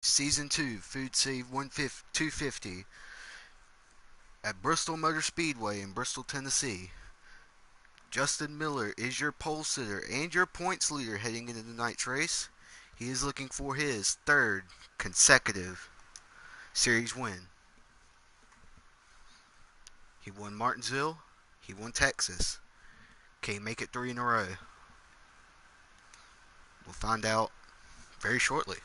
Season 2, Food Save 250 at Bristol Motor Speedway in Bristol, Tennessee. Justin Miller is your pole sitter and your points leader heading into tonight's race. He is looking for his third consecutive series win. He won Martinsville, he won Texas. Can he make it three in a row? We'll find out very shortly.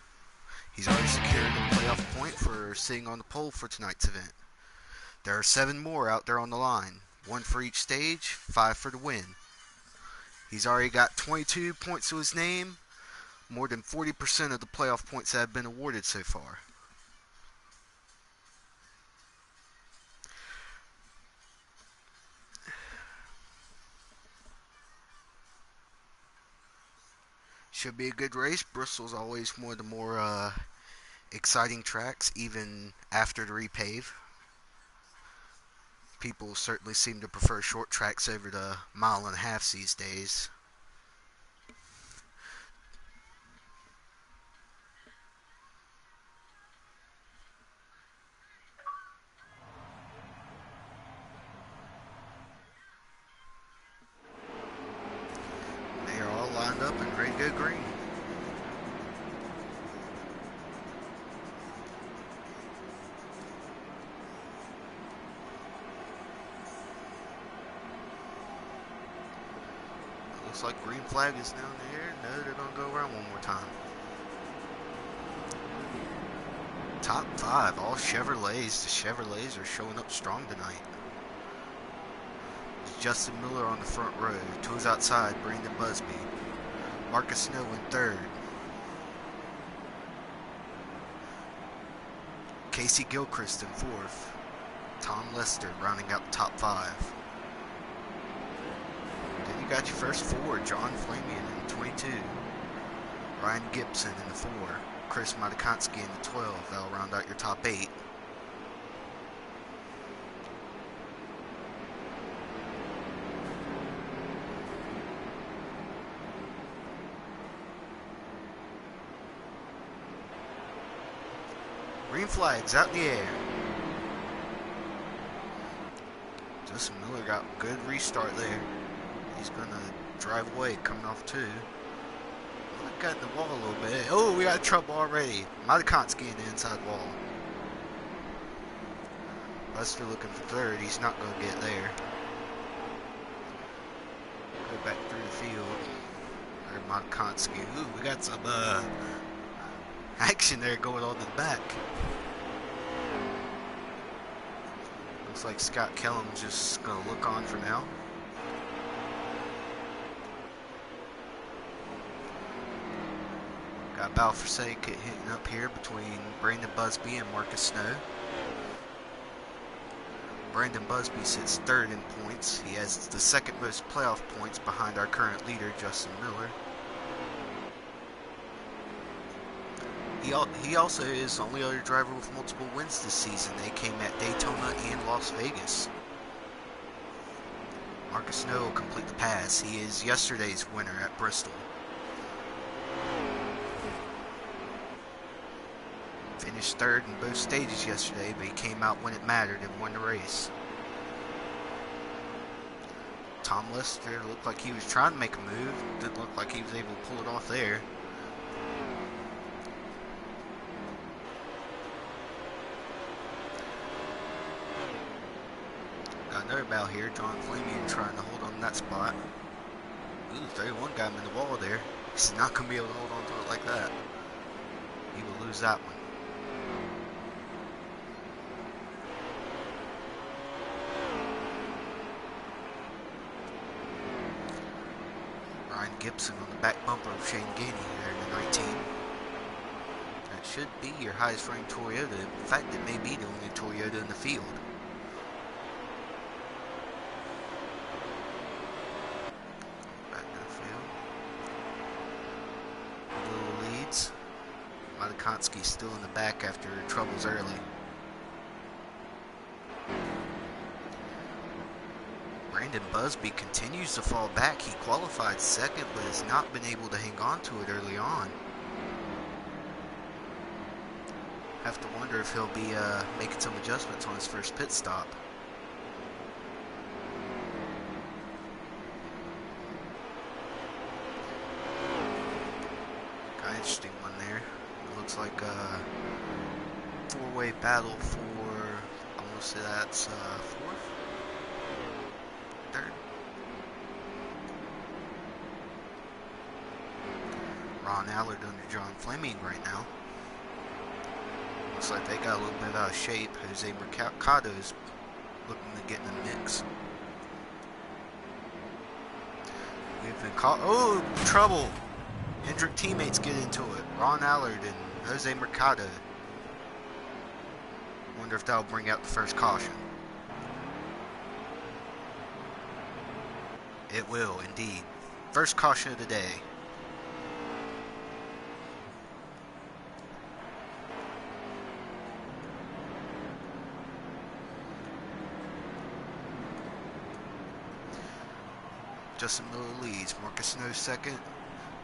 He's already secured a playoff point for sitting on the pole for tonight's event. There are 7 more out there on the line, 1 for each stage, 5 for the win. He's already got 22 points to his name, more than 40% of the playoff points that have been awarded so far. Should be a good race. Bristol's always one of the more exciting tracks, even after the repave. People certainly seem to prefer short tracks over the mile and a half these days. They are all lined up and ready to go green. Looks like green flag is down there. No, they're going to go around one more time. Top 5, all Chevrolets. The Chevrolets are showing up strong tonight. Justin Miller on the front row. Toes outside, Brandon Busby. Marcus Snow in third. Casey Gilchrist in fourth. Tom Lester rounding out the top 5. Then you got your first 4. John Flamian in 22. Ryan Gibson in the 4. Chris Matikonsky in the 12. That'll round out your top 8. Green flags out in the air. Justin Miller got a good restart there. He's going to drive away coming off 2. Got in the wall a little bit. Oh, we got trouble already. Matikonsky in the inside wall. Lester looking for third. He's not going to get there. Go back through the field. There's Matikonsky. Ooh, we got some action there going on in the back. Looks like Scott Kellum's just going to look on for now. Got Balforsake hitting up here between Brandon Busby and Marcus Snow. Brandon Busby sits third in points. He has the second most playoff points behind our current leader, Justin Miller. He also is the only other driver with multiple wins this season. They came at Daytona and Las Vegas. Marcus Snow will complete the pass. He is yesterday's winner at Bristol. Finished third in both stages yesterday, but he came out when it mattered and won the race. Tom Lester looked like he was trying to make a move. Didn't look like he was able to pull it off there. Got another battle here. John Flamian trying to hold on to that spot. Ooh, 31 got him in the wall there. He's not going to be able to hold on to it like that. He will lose that one. Ryan Gibson on the back bumper of Shane Gainey there in the 19. That should be your highest ranked Toyota. In fact, it may be the only Toyota in the field. Back in the field. Little leads. Matikonsky still in the back after troubles early. Brandon Busby continues to fall back. He qualified second, but has not been able to hang on to it early on. Have to wonder if he'll be making some adjustments on his first pit stop. Got an interesting one there. It looks like a four-way battle for, I want to say that's fourth? Third? Ron Allard under John Fleming right now. Looks like they got a little bit out of shape. Jose Mercado is looking to get in the mix. We've been caught. Oh, trouble! Hendrick teammates get into it. Ron Allard and Jose Mercado. Wonder if that'll bring out the first caution. It will, indeed. First caution of the day. Justin Miller leads. Marcus Snow second.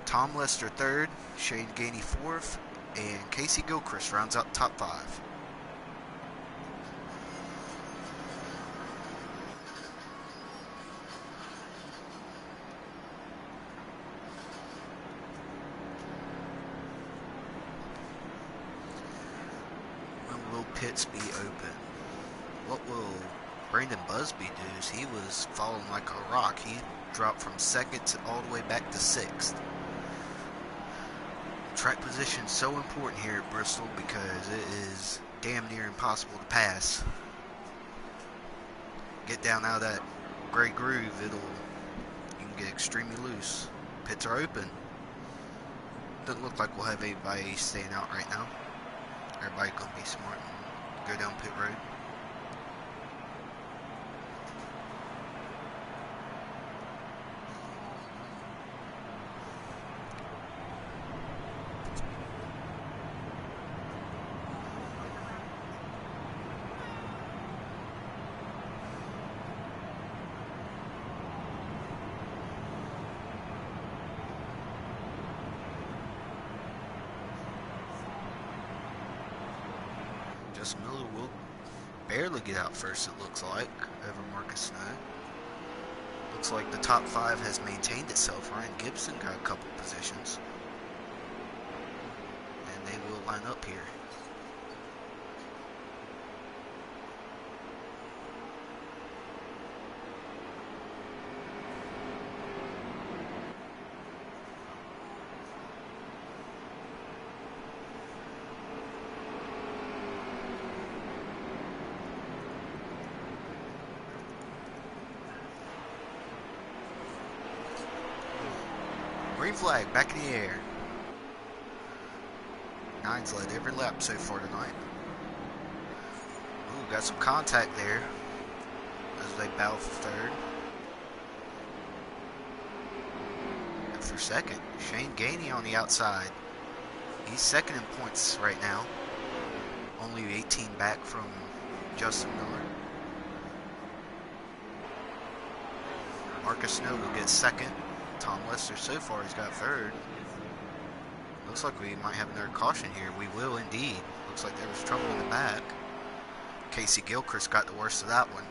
Tom Lester third. Shane Gainey fourth. And Casey Gilchrist rounds out top five. When will pits be open? What will Brandon Busby do? Is he was falling like a rock. He dropped from second to all the way back to sixth. Track position is so important here at Bristol because it is damn near impossible to pass. Get down out of that gray groove, you can get extremely loose. Pits are open. Doesn't look like we'll have anybody staying out right now. Everybody gonna be smart and go down pit road. Justin Miller will barely get out first, it looks like, over Marcus Snow. Looks like the top five has maintained itself. Ryan Gibson got a couple positions. And they will line up here. Green flag, back in the air. Nine's led every lap so far tonight. Ooh, got some contact there as they battle for third. And for second, Shane Gainey on the outside. He's second in points right now. Only 18 back from Justin Miller. Marcus Snow will get second. Tom Lester so far has got third. Looks like we might have another caution here. We will indeed. Looks like there was trouble in the back. Casey Gilchrist got the worst of that one.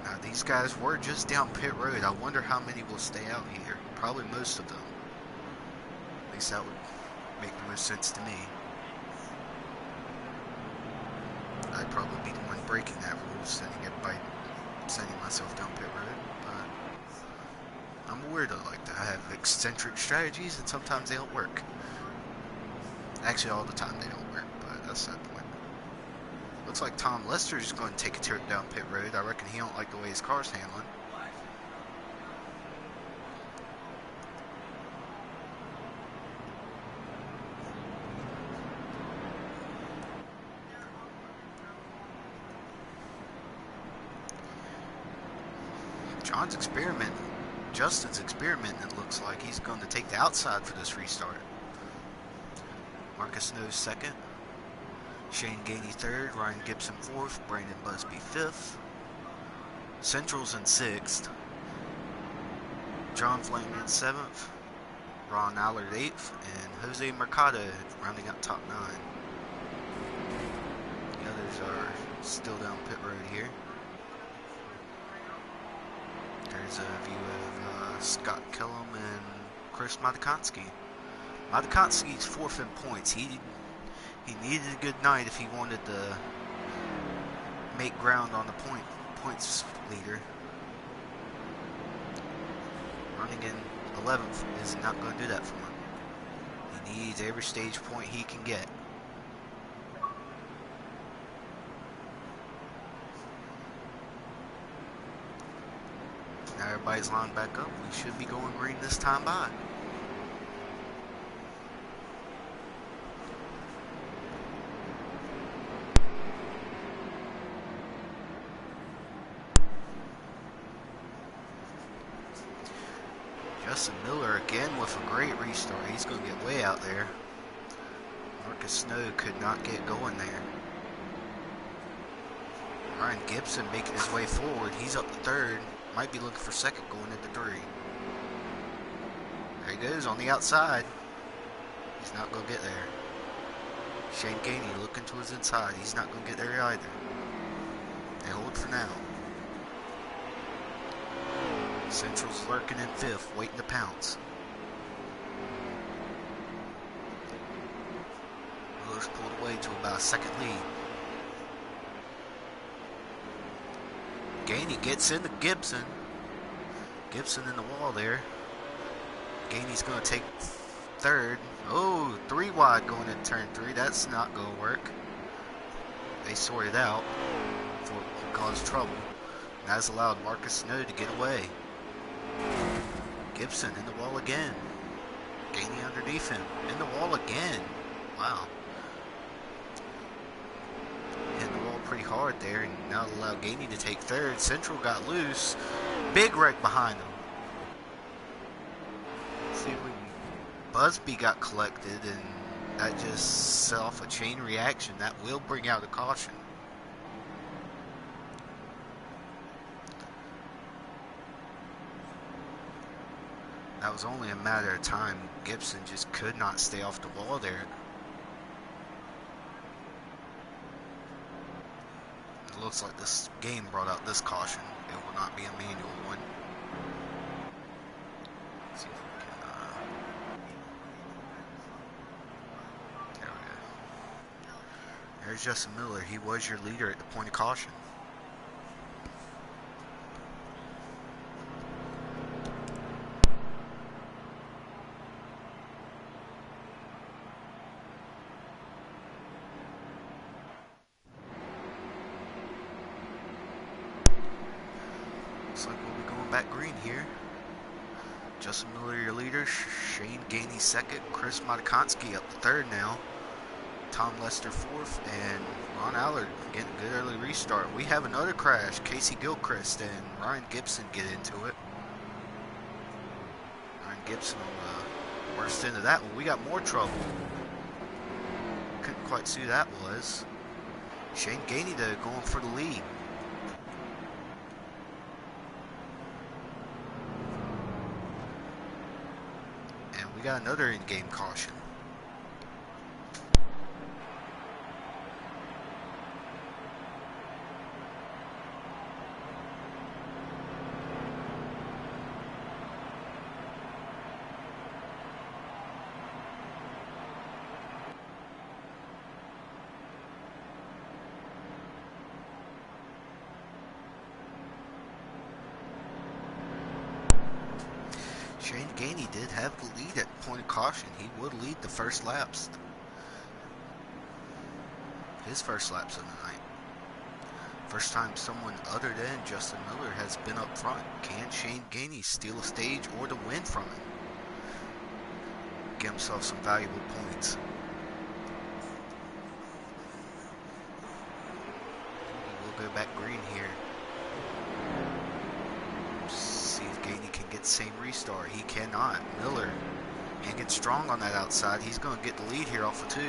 Now these guys were just down pit road. I wonder how many will stay out here. Probably most of them. At least that would make the most sense to me. I'd probably be the one breaking that rule, sending myself down pit road, but I'm a weirdo like that. I have eccentric strategies and sometimes they don't work. Actually, all the time they don't work, but that's that point. Looks like Tom Lester is going to take a trip down pit road. I reckon he don't like the way his car's handling. Justin's experimenting, it looks like. He's going to take the outside for this restart. Marcus Snow second. Shane Gainey third, Ryan Gibson fourth, Brandon Busby fifth. Central's in sixth. John Flanagan seventh, Ron Allard eighth, and Jose Mercado rounding out top nine. The others are still down pit road here. There's a view of Scott Kellum and Chris Matykonsky. Matykonsky's fourth in points. He needed a good night if he wanted to make ground on the points leader. Running in 11th is not going to do that for him. He needs every stage point he can get. Now everybody's lined back up. We should be going green this time by. Justin Miller again with a great restart. He's going to get way out there. Marcus Snow could not get going there. Ryan Gibson making his way forward. He's up to third. Might be looking for second going into three. There he goes on the outside. He's not going to get there. Shane Gainey looking to his inside. He's not going to get there either. They hold for now. Central's lurking in fifth, waiting to pounce. Miller's pulled away to about a second lead. Gainey gets into Gibson. Gibson in the wall there. Gainey's going to take third. Oh, 3 wide going into turn 3. That's not going to work. They sorted out before it caused trouble. And that's allowed Marcus Snow to get away. Gibson in the wall again. Gainey underneath him. In the wall again. Wow. Hitting the wall pretty hard there, and now allow Gainey to take third. Central got loose. Big wreck behind him. See, when Busby got collected, and that just set off a chain reaction. That will bring out a caution. That was only a matter of time. Gibson just could not stay off the wall there. It looks like this game brought out this caution. It will not be a manual one. Let's see if we can, there we go. There's Justin Miller. He was your leader at the point of caution. Looks like we'll be going back green here. Justin Miller, your leader. Shane Gainey second. Chris Matykonsky up to third now. Tom Lester fourth. And Ron Allard getting a good early restart. We have another crash. Casey Gilchrist and Ryan Gibson get into it. Ryan Gibson on the worst end of that one. We got more trouble. Couldn't quite see who that was. Shane Gainey though going for the lead. We got another in-game caution. Shane Gainey did have the lead at point of caution. He would lead the first laps. His first laps of the night. First time someone other than Justin Miller has been up front. Can Shane Gainey steal a stage or the win from him? Get himself some valuable points. He will go back green here. See if Gainey can get the same restart. He cannot. Miller hanging strong on that outside. He's going to get the lead here off of 2.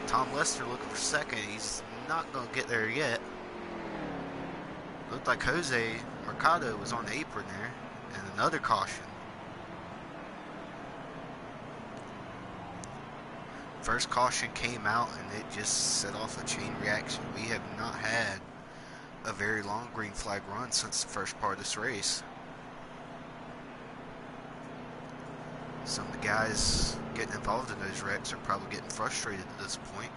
Tom Lester looking for second. He's not going to get there yet. Looked like Jose Mercado was on the apron there. And another caution. First caution came out and it just set off a chain reaction. We have not had a very long green flag run since the first part of this race. Some of the guys getting involved in those wrecks are probably getting frustrated at this point.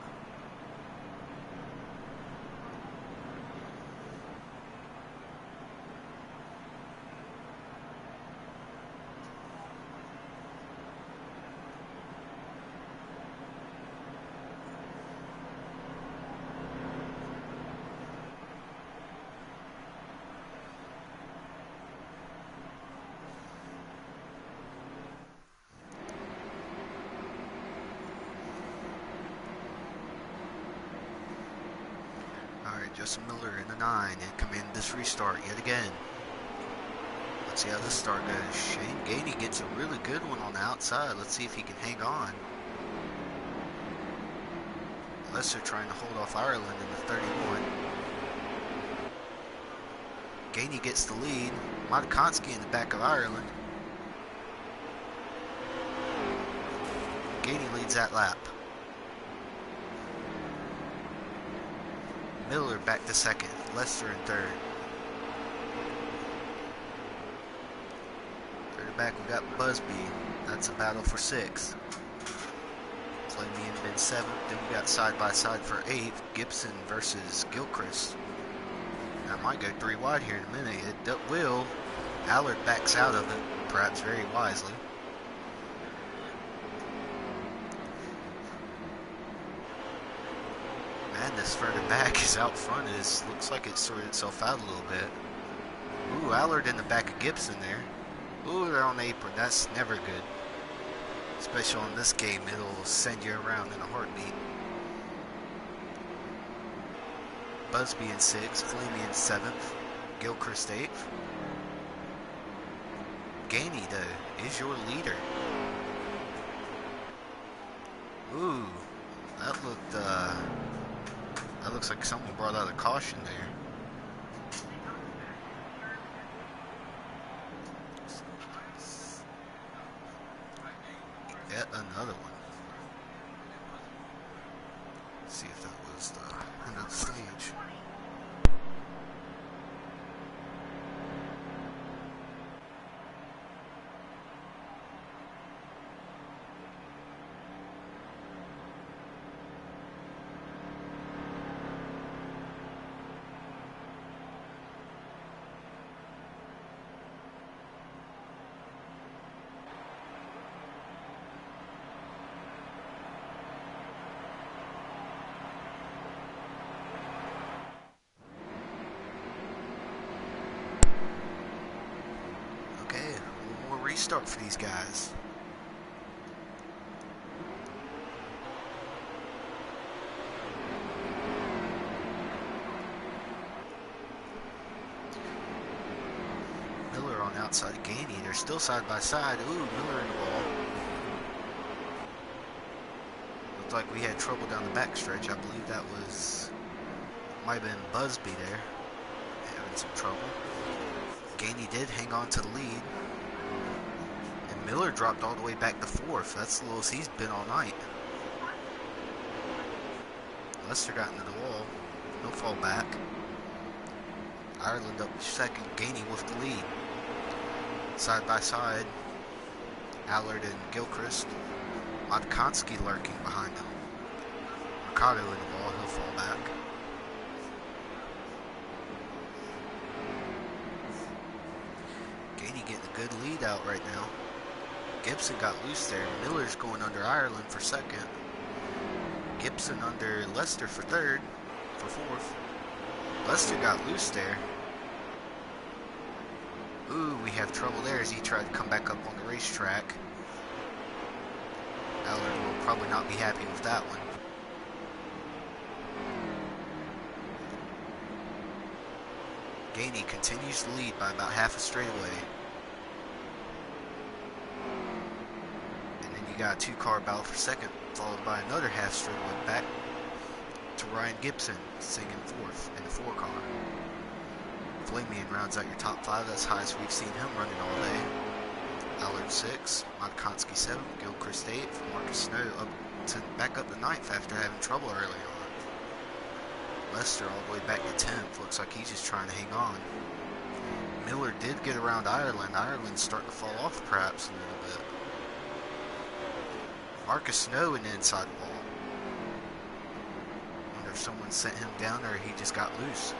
Justin Miller in the 9 and command this restart yet again. Let's see how this start goes. Shane Gainey gets a really good one on the outside. Let's see if he can hang on. Lester trying to hold off Ireland in the 31. Gainey gets the lead. Matkonski in the back of Ireland. Gainey leads that lap. Miller back to second, Lester in third. Third back we got Busby. That's a battle for sixth. Flamey and Ben seventh. Then we got side by side for eighth. Gibson versus Gilchrist. That might go 3 wide here in a minute. It will. Allard backs out of it, perhaps very wisely. Madness further back is out front. It looks like it sorted itself out a little bit. Ooh, Allard in the back of Gibson there. Ooh, they're on the apron. That's never good. Especially in this game, it'll send you around in a heartbeat. Busby in 6th, Flamey in 7th, Gilchrist 8th. Gainey, though, is your leader. Ooh, that looks like someone brought out a caution there. Yet another one. Let's see if that was the end of the stage. Restart for these guys. Miller on the outside of Gainey. They're still side by side. Ooh, Miller in the wall. Looked like we had trouble down the backstretch. I believe that might have been Busby there. Having some trouble. Gainey did hang on to the lead. Miller dropped all the way back to 4th. That's the lowest he's been all night. Lester got into the wall. No fall back. Ireland up second. Gainey with the lead. Side by side. Allard and Gilchrist. Matkonski lurking behind him. Mercado in the wall. He'll fall back. Gainey getting a good lead out right now. Gibson got loose there. Miller's going under Ireland for second. Gibson under Lester for third. For fourth. Lester got loose there. Ooh, we have trouble there as he tried to come back up on the racetrack. Allard will probably not be happy with that one. Gainey continues to lead by about half a straightaway. got a two-car battle for second, followed by another half straightaway back to Ryan Gibson, singing fourth in the 4-car. Flamian rounds out your top 5. That's the highest we've seen him running all day. Allard 6, Modkonsky 7, Gilchrist 8, Marcus Snow back up to 9th after having trouble early on. Lester all the way back to 10th. Looks like he's just trying to hang on. Miller did get around Ireland. Ireland's starting to fall off perhaps a little bit. Marcus Snow in the inside wall. Wonder if someone sent him down or he just got loose.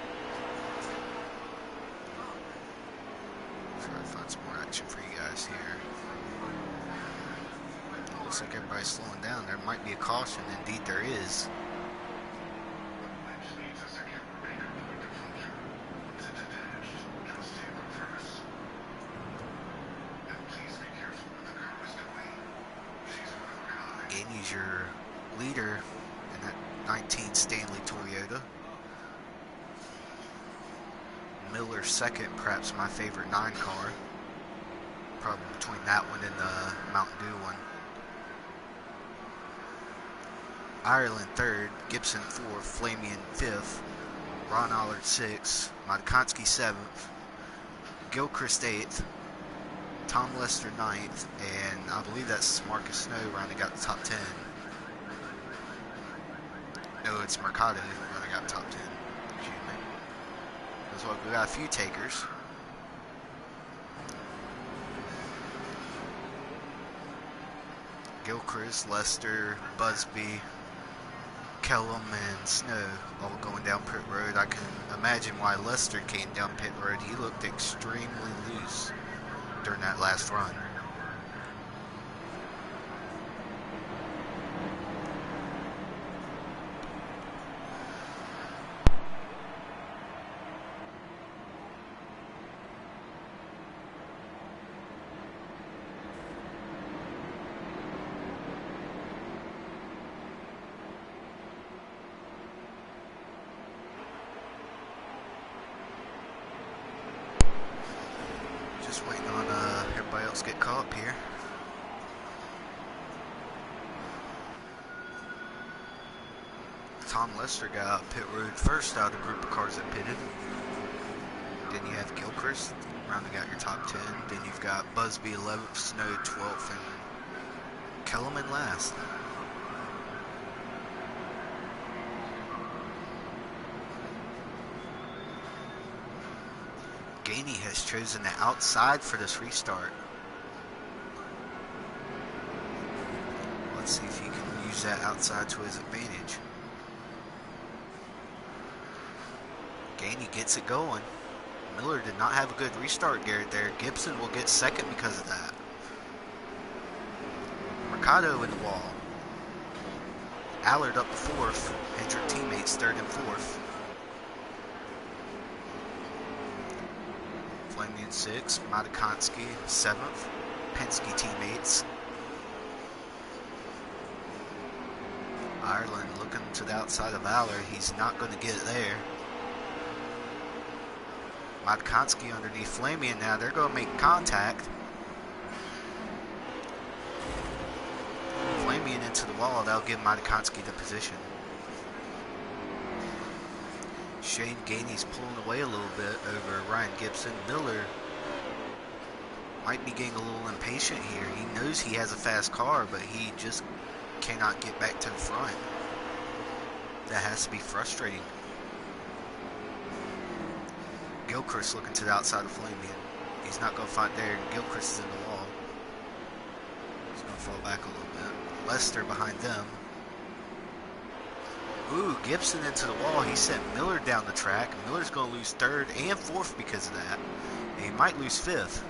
Try to find some more action for you guys here. Looks like everybody's slowing down. There might be a caution. Indeed there is. Gainey's your leader in that 19 Stanley Toyota. Miller second, perhaps my favorite 9 car. Probably between that one and the Mountain Dew one. Ireland third, Gibson 4th, Flamian 5th, Ron Allard 6th, Modkonsky 7th, Gilchrist 8th, Tom Lester 9th, and I believe that's Marcus Snow rounding out the top 10. No, it's Mercado rounding out the top 10. Excuse me. As well, we got a few takers. Gilchrist, Lester, Busby, Kellum, and Snow all going down pit road. I can imagine why Lester came down pit road. He looked extremely loose during that last run. Just waiting on everybody else to get caught up here. Tom Lester got out pit road first out of the group of cars that pitted. Then you have Gilchrist rounding out your top 10. Then you've got Busby 11th, Snow 12th, and Kellerman last. Gainey has chosen the outside for this restart. Let's see if he can use that outside to his advantage. Gainey gets it going. Miller did not have a good restart, Garrett, there. Gibson will get second because of that. Mercado in the wall. Allard up to 4th. Hendrick teammates 3rd and 4th. Flamian 6th. Modkonsky 7th. Penske teammates. Ireland looking to the outside of Allard. He's not going to get it there. Modkonsky underneath Flamian now. They're going to make contact. Flamian into the wall. That'll give Modkonsky the position. Shane Gainey's pulling away a little bit over Ryan Gibson. Miller might be getting a little impatient here. He knows he has a fast car, but he just cannot get back to the front. That has to be frustrating. Gilchrist looking to the outside of Flamian. He's not going to fight there. Gilchrist is in the wall. He's going to fall back a little bit. Lester behind them. Ooh, Gibson into the wall. He sent Miller down the track. Miller's going to lose 3rd and 4th because of that. And he might lose 5th.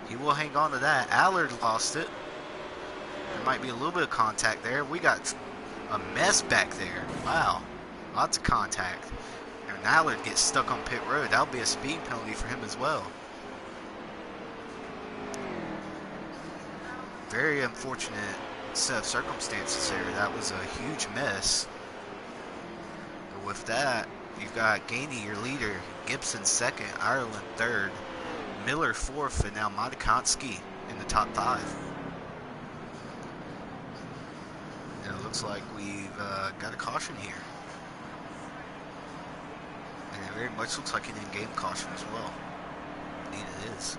He will hang on to that. Allard lost it. There might be a little bit of contact there. We got a mess back there. Wow. Lots of contact. And Allard gets stuck on pit road. That'll be a speed penalty for him as well. Very unfortunate set of circumstances there. That was a huge mess. But with that, you've got Gainey, your leader, Gibson 2nd, Ireland 3rd, Miller 4th, and now Modkonsky in the top 5. And it looks like we've got a caution here. And it very much looks like an in-game caution as well. Indeed it is.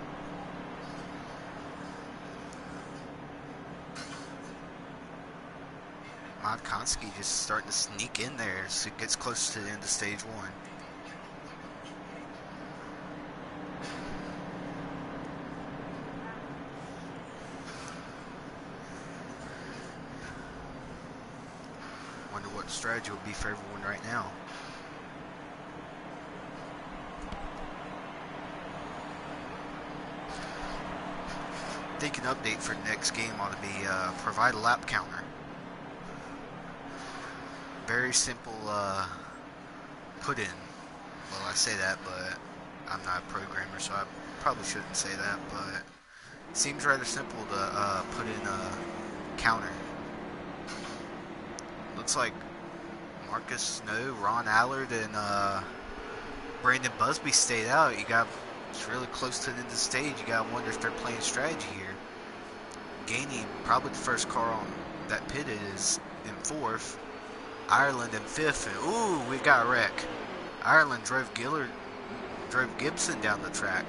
Konski just starting to sneak in there as it gets close to the end of stage one. Wonder what the strategy would be for everyone right now. I think an update for the next game ought to be provide a lap counter. Very simple put in. Well, I say that, but I'm not a programmer, so I probably shouldn't say that, but it seems rather simple to put in a counter. Looks like Marcus Snow, Ron Allard, and Brandon Busby stayed out. It's really close to the end of the stage. You gotta wonder if they're playing strategy here. Gainey, probably the first car on that pitted, is in fourth. Ireland in fifth, and ooh, we got a wreck. Ireland drove Gibson down the track.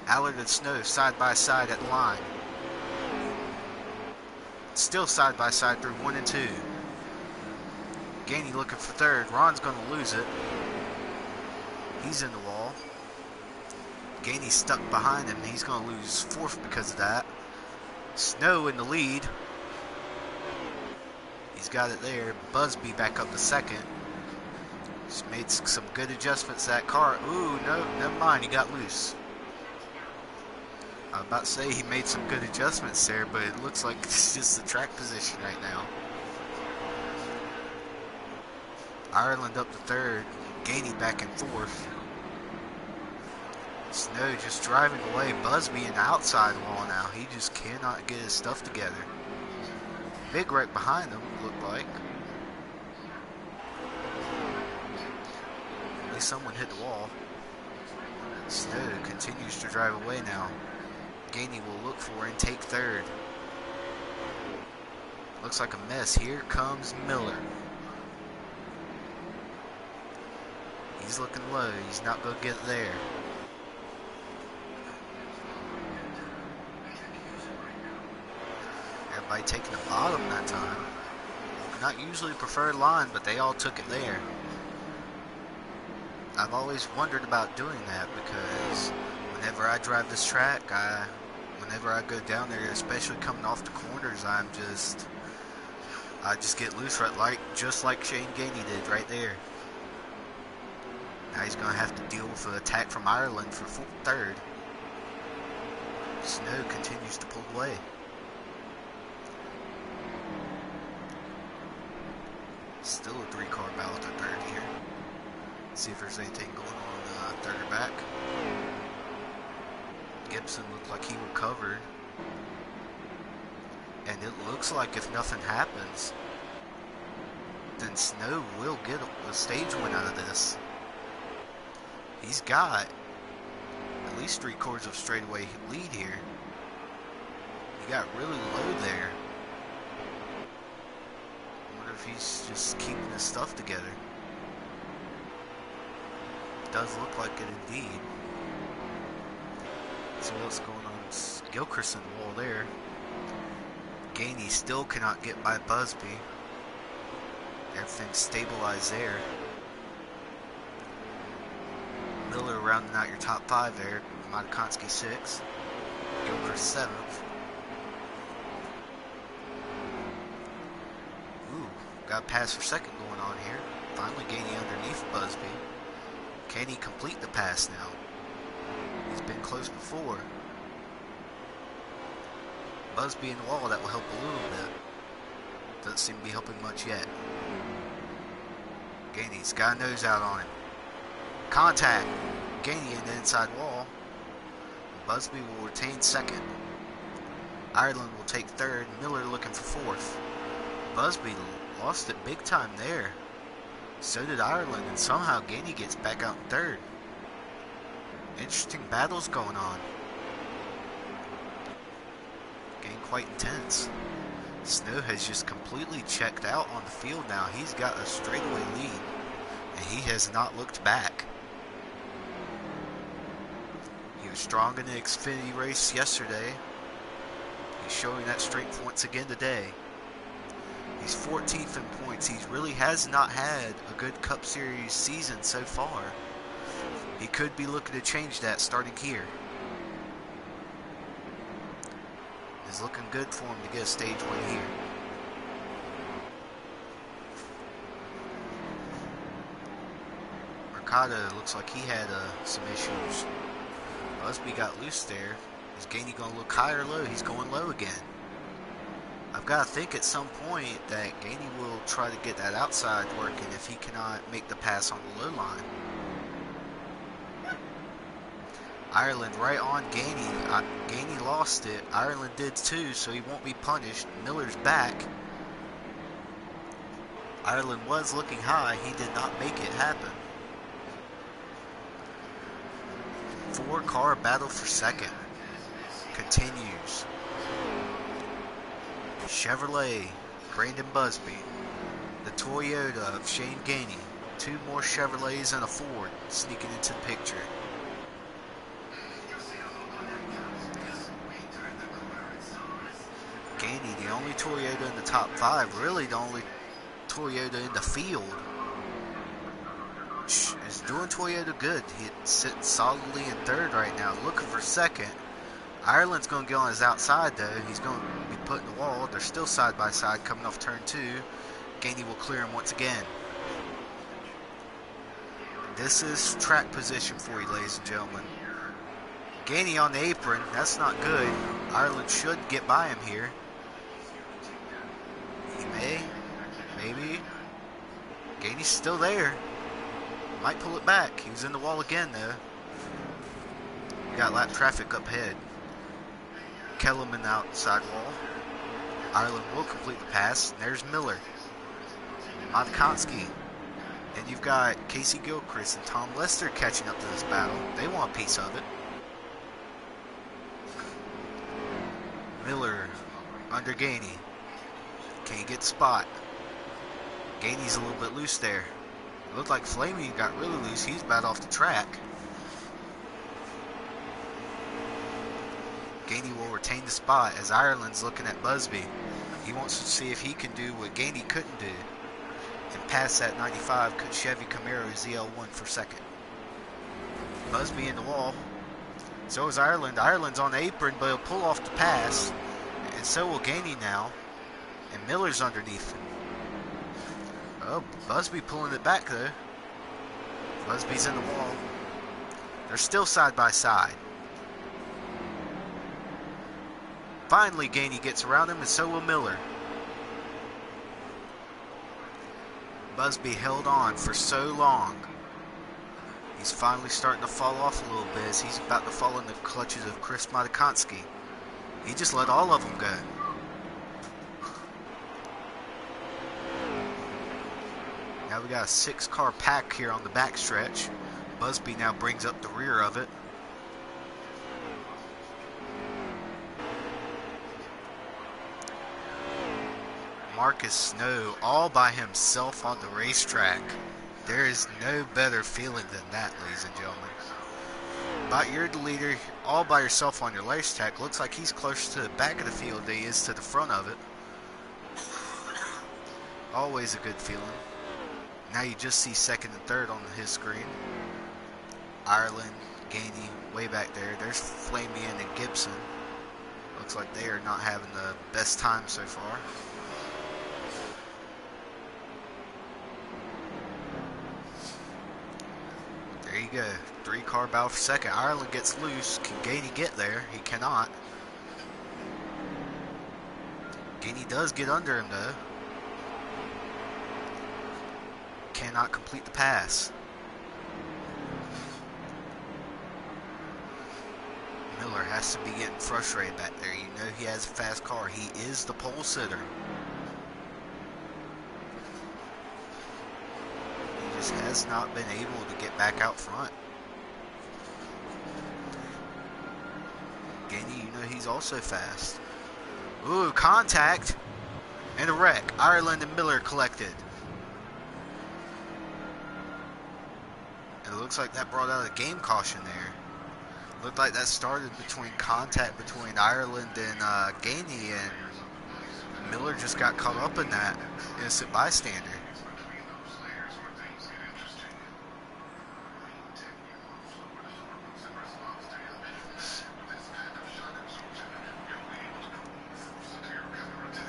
Allard and Snow side by side at the line. Still side by side through 1 and 2. Gainey looking for third. Ron's going to lose it. He's in the wall. Gainey's stuck behind him. He's going to lose fourth because of that. Snow in the lead. He's got it there. Busby back up to second. He's made some good adjustments to that car. Ooh, no, never mind. He got loose. I was about to say he made some good adjustments there, but it looks like it's just the track position right now. Ireland up to third. Gainey back in fourth. Snow just driving away. Busby in the outside wall now. He just cannot get his stuff together. Big wreck behind him, looked like. At least someone hit the wall. Snow continues to drive away now. Gainey will look for and take third. Looks like a mess. Here comes Miller. He's looking low. He's not going to get there. Everybody taking the bottom that time. Not usually preferred line, but they all took it there. I've always wondered about doing that because whenever I drive this track, whenever I go down there, especially coming off the corners, I just get loose just like Shane Gainey did right there. Now he's going to have to deal with an attack from Ireland for third. Snow continues to pull away. Still a 3-car battle at third here. See if there's anything going on third or back. Gibson looked like he recovered. And it looks like if nothing happens, then Snow will get a stage win out of this. He's got at least 3/4 of straightaway lead here. He got really low there. I wonder if he's just keeping his stuff together. It does look like it indeed. Let's see what's going on. It's Gilchrist in the wall there. Gainey still cannot get by Busby. Everything's stabilized there. Miller rounding out your top 5 there. Konski 6th. Gilchrist 7th. Ooh, got a pass for second going on here. Finally Gainey underneath Busby. Can he complete the pass now? He's been close before. Busby in the wall, that will help a little bit. Doesn't seem to be helping much yet. Gainey's got a nose out on him. Contact. Gainey in the inside wall. Busby will retain second. Ireland will take third. Miller looking for fourth. Busby lost it big time there. So did Ireland, and somehow Gainey gets back out in third. Interesting battles going on. Getting quite intense. Snow has just completely checked out on the field now. He's got a straightaway lead, and he has not looked back. He was strong in the Xfinity race yesterday. He's showing that strength once again today. He's 14th in points. He really has not had a good Cup Series season so far. He could be looking to change that starting here. It's looking good for him to get a stage win here. Mercado looks like he had some issues. Busby got loose there. Is Gainey going to look high or low? He's going low again. I've got to think at some point that Gainey will try to get that outside working if he cannot make the pass on the low line. Ireland right on Gainey. Gainey lost it. Ireland did too, so he won't be punished. Miller's back. Ireland was looking high. He did not make it happen. 4-car battle for second continues. Chevrolet, Brandon Busby. The Toyota of Shane Gainey. 2 more Chevrolets and a Ford sneaking into the picture. Gainey, the only Toyota in the top 5, really the only Toyota in the field. Is doing Toyota good. He's sitting solidly in 3rd right now, looking for 2nd. Ireland's going to get on his outside though. He's going to be put in the wall. They're still side by side coming off turn 2. Gainey will clear him once again. This is track position for you, ladies and gentlemen. Gainey on the apron. That's not good. Ireland should get by him here. He may. Maybe. Gainey's still there. Might pull it back. He was in the wall again though. We got lap traffic up ahead. Kellerman outside wall. Ireland will complete the pass. There's Miller. Matkonski. And you've got Casey Gilchrist and Tom Lester catching up to this battle. They want a piece of it. Miller under Gainey. Can't get the spot. Gainey's a little bit loose there. It looked like Flamey got really loose. He's about off the track. Gainey will retain the spot as Ireland's looking at Busby. He wants to see if he can do what Gainey couldn't do and pass that 95 Chevy Camaro ZL1 for 2nd. Busby in the wall. So is Ireland. Ireland's on the apron, but he'll pull off the pass. And so will Gainey now. And Miller's underneath him. Oh, Busby pulling it back though. Busby's in the wall. They're still side by side. Finally, Gainey gets around him, and so will Miller. Busby held on for so long. He's finally starting to fall off a little bit as he's about to fall in the clutches of Chris Matkonski. He just let all of them go. Now we got a 6-car pack here on the backstretch. Busby now brings up the rear of it. Marcus Snow all by himself on the racetrack. There is no better feeling than that, ladies and gentlemen. But you're the leader all by yourself on your racetrack. Looks like he's closer to the back of the field than he is to the front of it. Always a good feeling. Now you just see 2nd and 3rd on his screen. Ireland, Gainey, way back there. There's Flamian and Gibson. Looks like they are not having the best time so far. There you go. 3-car battle for 2nd. Ireland gets loose. Can Gainey get there? He cannot. Gainey does get under him though. Cannot complete the pass. Miller has to be getting frustrated back there. You know he has a fast car. He is the pole sitter. He just has not been able to get back out front. Gainey, you know he's also fast. Ooh, contact. And a wreck. Ireland and Miller collected. And it looks like that brought out a game caution there. Looked like that started between contact between Ireland and Gainey, and Miller just got caught up in that. Innocent bystander.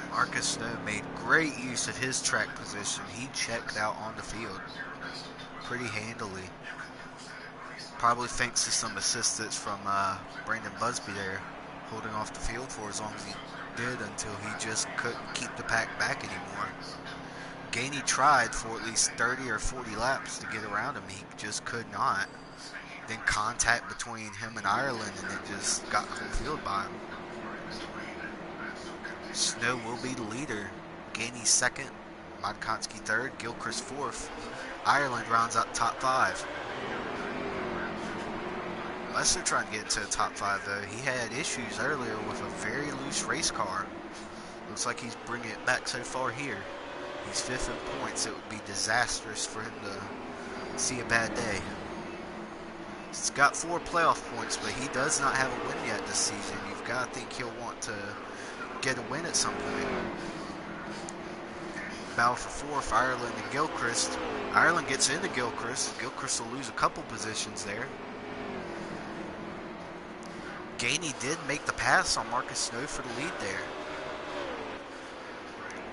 Marcus Snow made great use of his track position. He checked out on the field pretty handily. Probably thanks to some assistance from Brandon Busby there, holding off the field for as long as he did until he just couldn't keep the pack back anymore. Gainey tried for at least 30 or 40 laps to get around him. He just could not. Then contact between him and Ireland, and it just got the whole field by him. Snow will be the leader. Gainey second, Modkowski third, Gilchrist fourth. Ireland rounds out top five. Lester trying to get into the top five though. He had issues earlier with a very loose race car. Looks like he's bringing it back so far here. He's fifth in points. It would be disastrous for him to see a bad day. He's got 4 playoff points, but he does not have a win yet this season. You've got to think he'll want to get a win at some point. Battle for fourth, Ireland and Gilchrist. Ireland gets into Gilchrist. Gilchrist will lose a couple positions there. Gainey did make the pass on Marcus Snow for the lead there.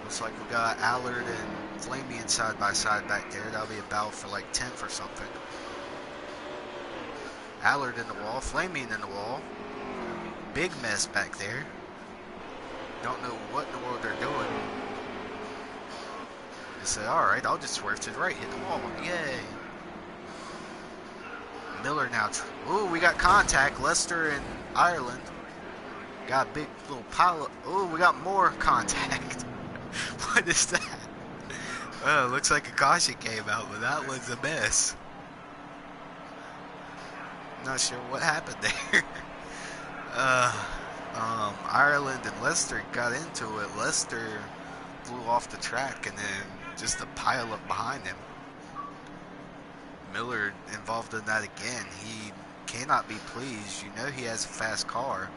Looks like we got Allard and Flamian side by side back there. That'll be a battle for like 10th or something. Allard in the wall, Flamian in the wall. Big mess back there. Don't know what in the world they're doing. They said, alright, I'll just swerve to the right, hit the wall. Yay. Miller now. Ooh, we got contact. Lester and Ireland. Got a big little pile of. Ooh, we got more contact. What is that? Oh, looks like a caution came out, but that was a mess. Not sure what happened there. Ireland and Lester got into it. Lester flew off the track and then just a pile up behind him. Miller involved in that again. He cannot be pleased. You know he has a fast car.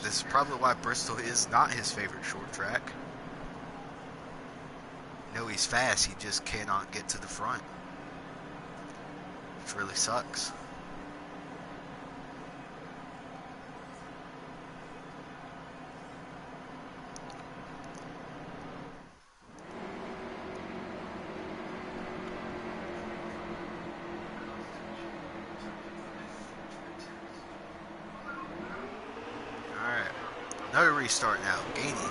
This is probably why Bristol is not his favorite short track. You know he's fast, he just cannot get to the front. Which really sucks. Another restart now. Gainey.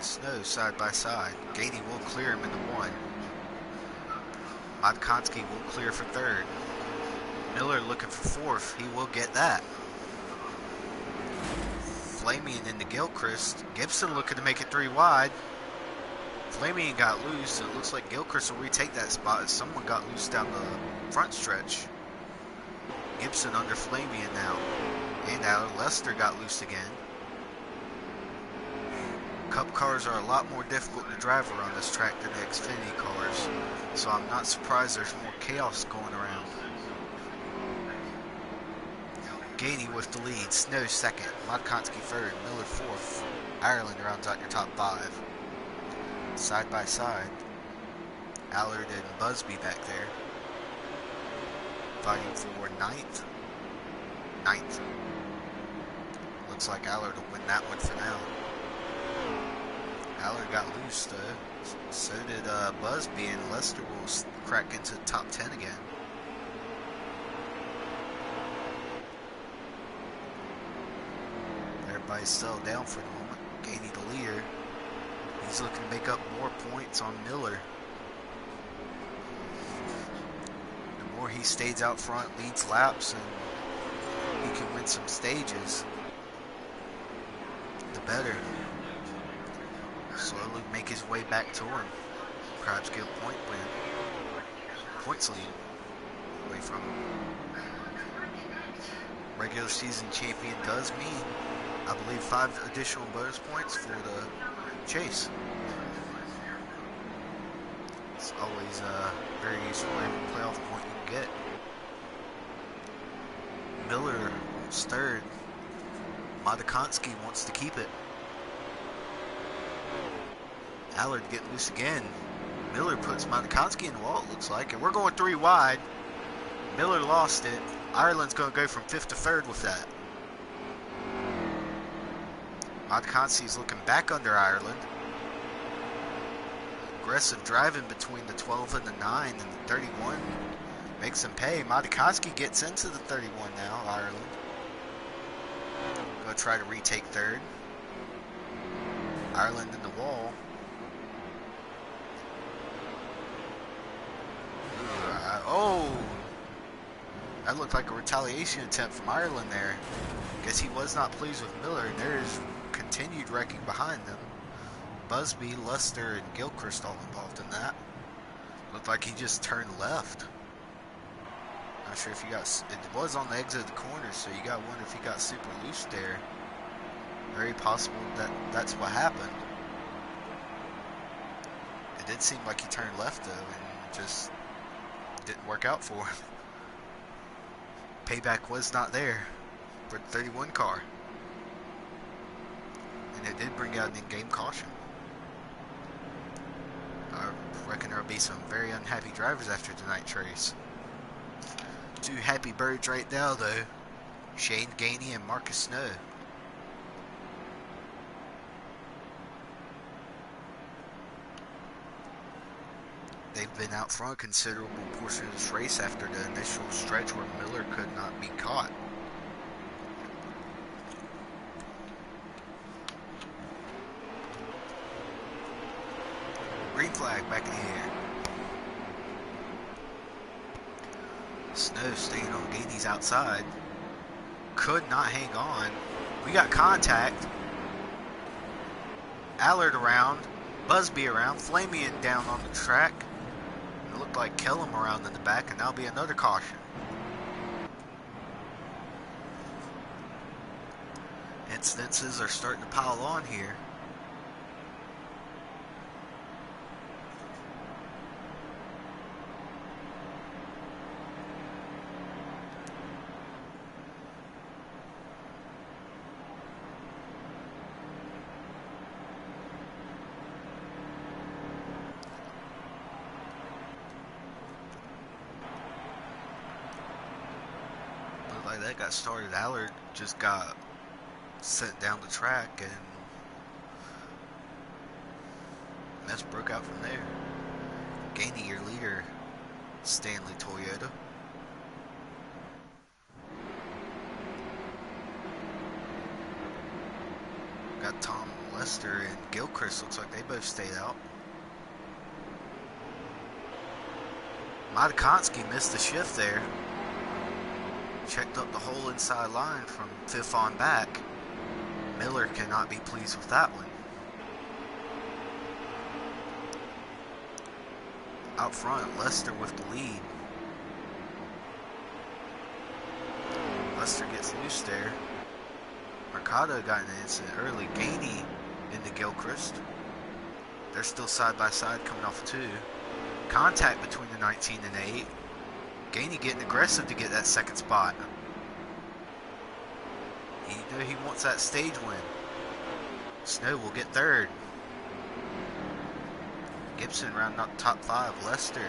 Snow side by side. Gainey will clear him into one. Modkowski will clear for third. Miller looking for fourth. He will get that. Flamian into Gilchrist. Gibson looking to make it 3 wide. Flamian got loose. It looks like Gilchrist will retake that spot as someone got loose down the front stretch. Gibson under Flamian now. And now Lester got loose again. Cup cars are a lot more difficult to drive around this track than the Xfinity cars, so I'm not surprised there's more chaos going around. Gainey with the lead, Snow second, Modkowski third, Miller fourth. Ireland rounds out your top 5. Side by side, Allard and Busby back there, fighting for 9th. Looks like Allard will win that one for now. Allard got loose though. So did Busby, and Lester will crack into the top 10 again. Everybody's settled down for the moment. Gainey the leader. He's looking to make up more points on Miller. The more he stays out front, leads laps, and he can win some stages, the better. Slowly make his way back to him. Perhaps get a points lead away from him. Regular season champion does mean I believe 5 additional bonus points for the chase. It's always very useful every playoff point you can get. Miller wants third. Madakonski wants to keep it. Allard getting loose again. Miller puts Madakonski in the wall, it looks like. And we're going 3 wide. Miller lost it. Ireland's going to go from 5th to 3rd with that. Madakonski's looking back under Ireland. Aggressive driving between the 12 and the 9 and the 31. Makes him pay. Madakonski gets into the 31 now, Ireland. Gonna try to retake 3rd. Ireland in the wall. Oh! That looked like a retaliation attempt from Ireland there. Guess he was not pleased with Miller. There's continued wrecking behind them. Busby, Lester, and Gilchrist all involved in that. Looked like he just turned left. Not sure if he got... It was on the exit of the corner, so you got to wonder if he got super loose there. Very possible that that's what happened. It did seem like he turned left, though, and just didn't work out for him. Payback was not there for the 31 car. And it did bring out an in-game caution. I reckon there will be some very unhappy drivers after tonight's race. 2 happy birds right now, though. Shane Gainey and Marcus Snow. They've been out front a considerable portion of this race after the initial stretch where Miller could not be caught. Green flag back in the air. Snow staying on Gainey's outside. Could not hang on. We got contact. Allard around. Busby around. Flamian down on the track. It looked like Kellum around in the back, and that'll be another caution. Incidences are starting to pile on here. Like that got started. Allard just got sent down the track, and mess broke out from there. Gainey, your leader, Stanley Toyota. Got Tom Lester and Gilchrist. Looks like they both stayed out. Madakonski missed the shift there. Checked up the whole inside line from 5th on back. Miller cannot be pleased with that one. Out front, Lester with the lead. Lester gets loose there. Mercado got in an incident early. Gainey into Gilchrist. They're still side by side coming off 2. Contact between the 19 and 8. Gainey getting aggressive to get that 2nd spot. You know he wants that stage win. Snow will get 3rd. Gibson rounding out the top 5. Lester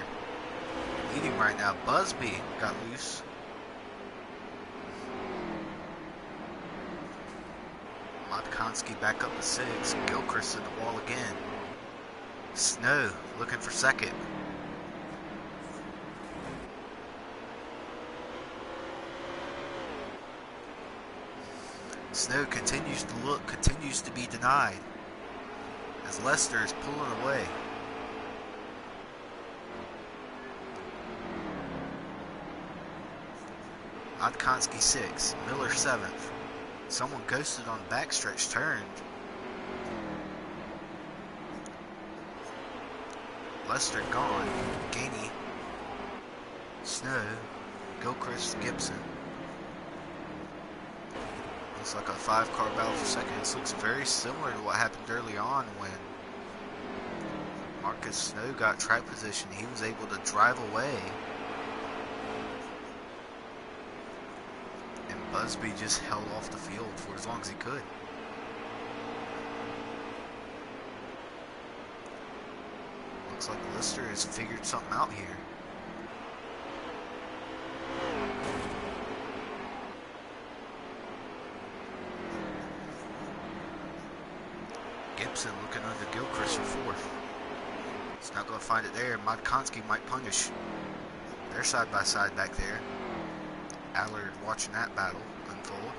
leading right now. Busby got loose. Madakonski back up to 6. Gilchrist in the wall again. Snow looking for 2nd. Snow continues to look, continues to be denied as Lester is pulling away. Madakonski 6, Miller 7th. Someone ghosted on the backstretch, turned. Lester gone. Gainey, Snow, Gilchrist, Gibson. It's like a 5-car battle for second. This looks very similar to what happened early on when Marcus Snow got track position. He was able to drive away, and Busby just held off the field for as long as he could. Looks like Lister has figured something out here. Gibson looking under Gilchrist for fourth. He's not going to find it there. Modkonsky might punish. They're side by side back there. Allard watching that battle unfold.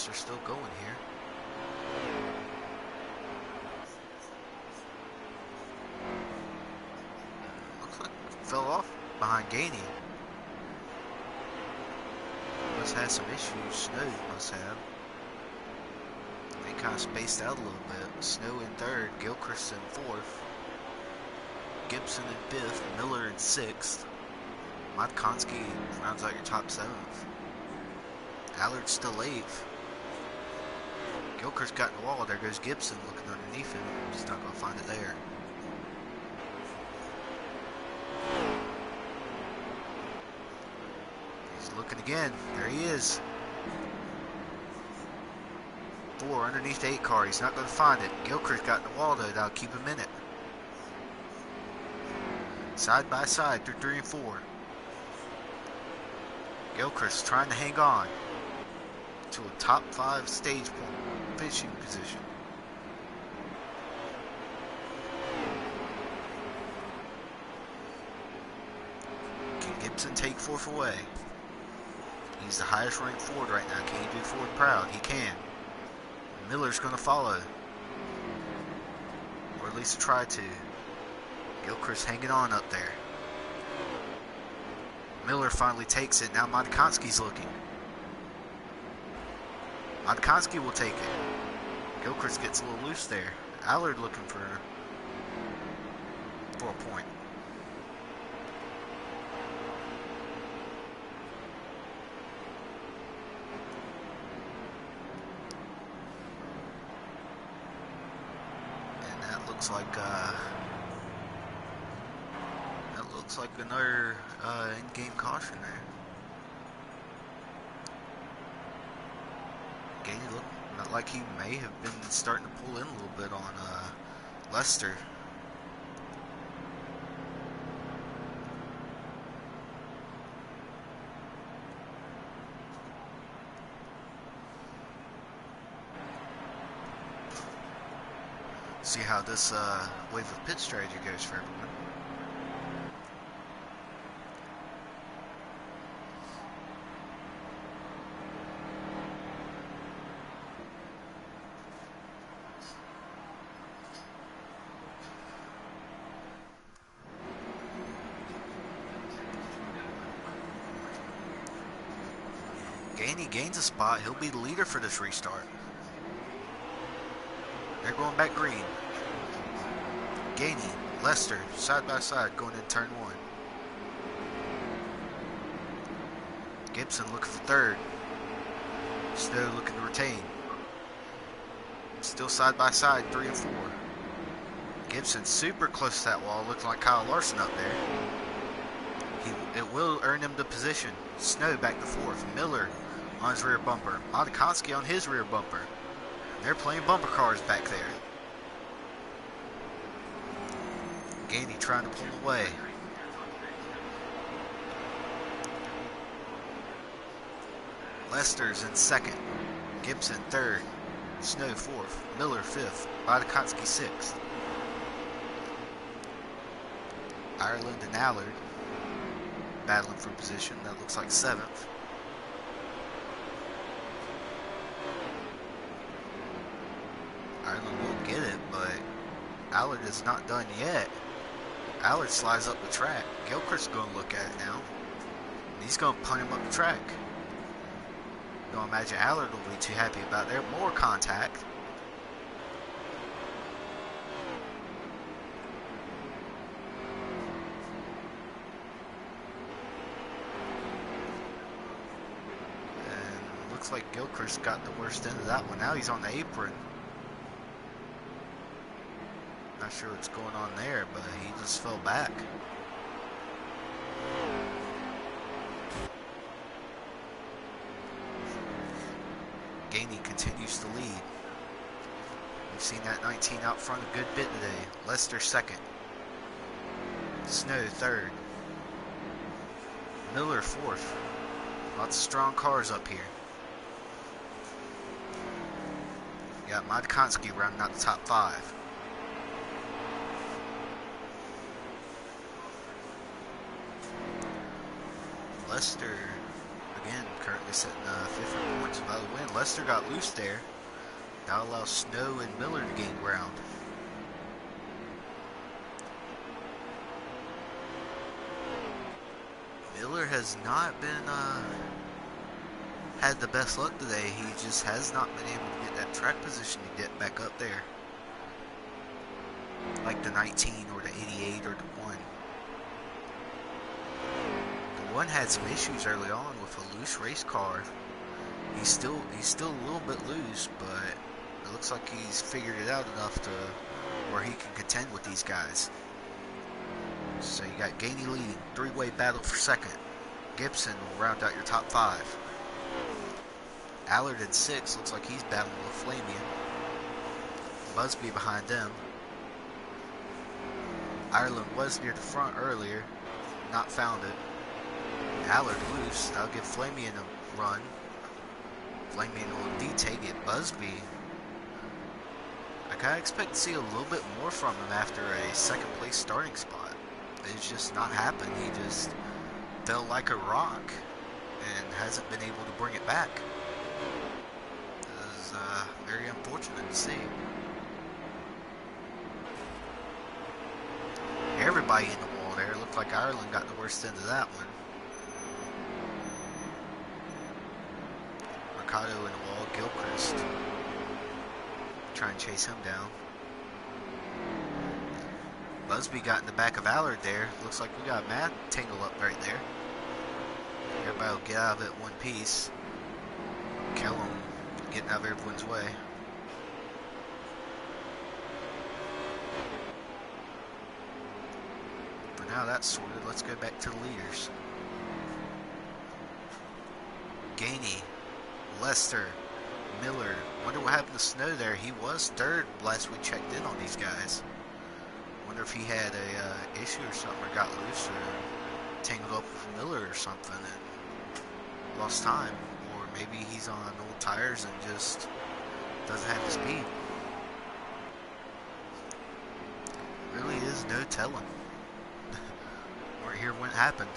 They're still going here. Looks like fell off behind Gainey. Must have some issues. Snow must have. They kind of spaced out a little bit. Snow in third, Gilchrist in fourth, Gibson in fifth, Miller in sixth. Modkonsky rounds out your top seventh. Allard's still eighth. Gilchrist got in the wall. There goes Gibson looking underneath him. He's not going to find it there. He's looking again. There he is. 4 underneath the 8 car. He's not going to find it. Gilchrist got in the wall though. That'll keep him in it. Side by side through 3 and 4. Gilchrist trying to hang on to a top 5 stage point finishing position. Can Gibson take 4th away? He's the highest ranked Ford right now. Can he do Ford proud? He can. Miller's going to follow, or at least try to. Gilchrist hanging on up there. Miller finally takes it. Now Modkonsky's looking. Modkonsky will take it. Gilchrist gets a little loose there. Allard looking for a point. And that looks like another in-game caution there. Gainey looked not like he may have been starting to pull in a little bit on Lester. See how this wave of pit strategy goes for everyone. Gainey gains a spot. He'll be the leader for this restart. They're going back green. Gainey, Lester, side by side, going in turn 1. Gibson looking for third. Snow looking to retain. Still side by side, 3 and 4. Gibson super close to that wall, looking like Kyle Larson up there. It will earn him the position. Snow back to 4th. Miller on his rear bumper. Modkonsky on his rear bumper. They're playing bumper cars back there. Gainey trying to pull away. Lester's in second. Gibson third. Snow 4th. Miller 5th. Modkonsky 6th. Ireland and Allard battling for position. That looks like 7th. Ireland will get it, but Allard is not done yet. Allard slides up the track. Gilchrist's going to look at it now. And he's going to punt him up the track. Don't imagine Allard will be too happy about there. More contact. looks like Gilchrist got the worst end of that one. Now he's on the apron. Not sure what's going on there, but he just fell back. Gainey continues to lead. We've seen that 19 out front a good bit today. Lester second. Snow third. Miller fourth. Lots of strong cars up here. You got Madkonsky rounding out the top 5. Lester, again, currently sitting 50 points above the win. Lester got loose there. That allows Snow and Miller to gain ground. Miller has not been had the best luck today. He just has not been able to get that track position to get back up there, like the 19 or the 88 or the 1. The 1 had some issues early on with a loose race car. He's still a little bit loose, but it looks like he's figured it out enough to where he can contend with these guys. So you got Gainey leading, 3-way battle for second. Gibson will round out your top 5. Allard in 6, looks like he's battling with Flamian. Busby behind them. Ireland was near the front earlier, not found it. Allard loose, that'll give Flamian a run. Flamian will indeed take it. Busby, I kind of expect to see a little bit more from him after a second place starting spot. It's just not happened. He just fell like a rock and hasn't been able to bring it back. It is very unfortunate to see. Everybody in the wall there. Looked like Ireland got the worst end of that one. Mercado in the wall. Gilchrist try and chase him down. Busby got in the back of Allard there. Looks like we got a mad tangle up right there. Everybody will get out of it one piece. Kellum getting out of everyone's way. For now that's sorted. Let's go back to the leaders. Gainey, Lester, Miller. Wonder what happened to Snow there. He was third last we checked in on these guys. Wonder if he had a issue or something, or got loose, or tangled up with Miller or something and lost time. Or maybe he's on old tires and just doesn't have the speed. Really is no telling. We're here when it happened.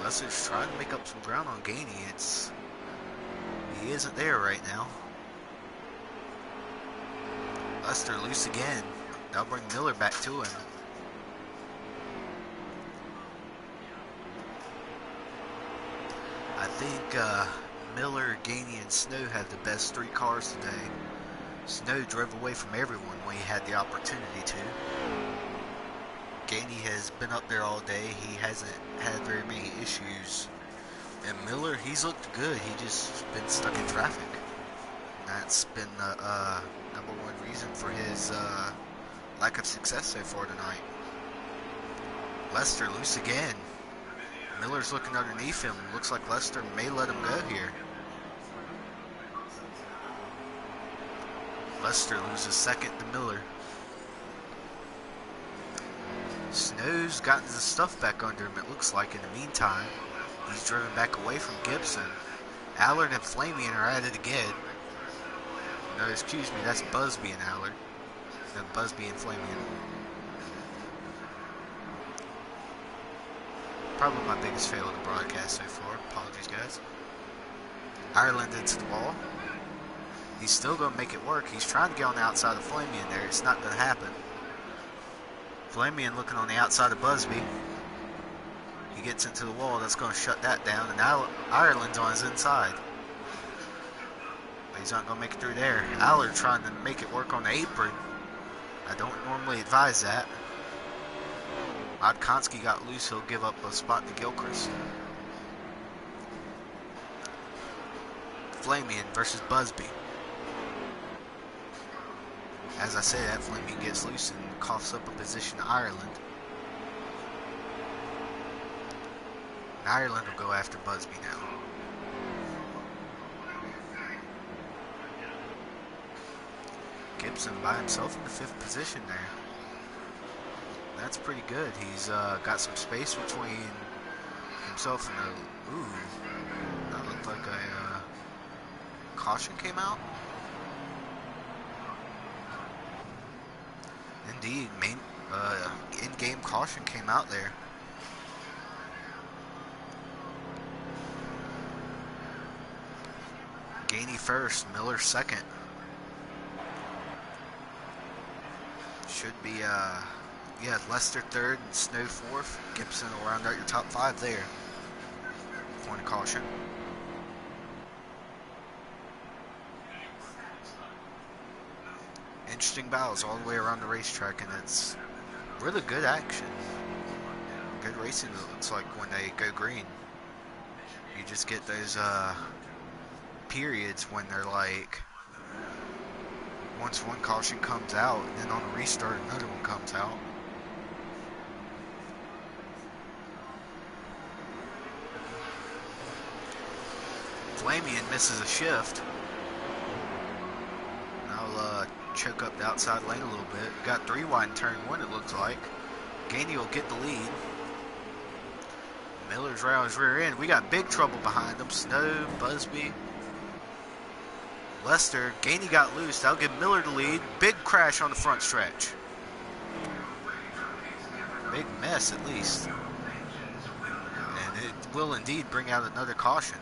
Lester's trying to make up some ground on Gainey. He isn't there right now. Lester loose again. That'll bring Miller back to him. I think Miller, Gainey, and Snow had the best 3 cars today. Snow drove away from everyone when he had the opportunity to. Gainey has been up there all day. He hasn't had very many issues. And Miller, he's looked good. He just been stuck in traffic. And that's been the number 1 reason for his lack of success so far tonight. Lester loose again. Miller's looking underneath him. Looks like Lester may let him go here. Lester loses second to Miller. Snow's gotten his stuff back under him, it looks like, in the meantime. He's driven back away from Gibson. Allard and Flamian are at it again. No, excuse me, that's Busby and Allard. No, Busby and Flamian. Probably my biggest fail in the broadcast so far. Apologies, guys. Ireland into the wall. He's still going to make it work. He's trying to get on the outside of Flamian there. It's not going to happen. Flamian looking on the outside of Busby. He gets into the wall. That's going to shut that down. And now Ireland's on his inside. But he's not going to make it through there. Allard trying to make it work on the apron. I don't normally advise that. Madkonsky got loose. He'll give up a spot to Gilchrist. Flamian versus Busby. As I say that, Flamian gets loose and coughs up a position to Ireland. And Ireland will go after Busby now. Gibson by himself in the 5th position there. That's pretty good. He's got some space between himself and a... Ooh, that looked like a caution came out. Indeed, in-game caution came out there. Gainey first, Miller second. Should be, yeah, Lester third and Snow fourth. Gibson will round out your top 5 there. Point of caution. Interesting battles all the way around the racetrack, and it's really good action. Good racing, it looks like, when they go green. You just get those periods when they're like, once one caution comes out, and then on a restart another one comes out. Flamian misses a shift. I'll choke up the outside lane a little bit. Got 3 wide in turn 1, it looks like. Gainey will get the lead. Miller's right on his rear end. We got big trouble behind him. Snow, Busby, Lester. Gainey got loose. That'll give Miller the lead. Big crash on the front stretch. Big mess, at least. And it will indeed bring out another caution.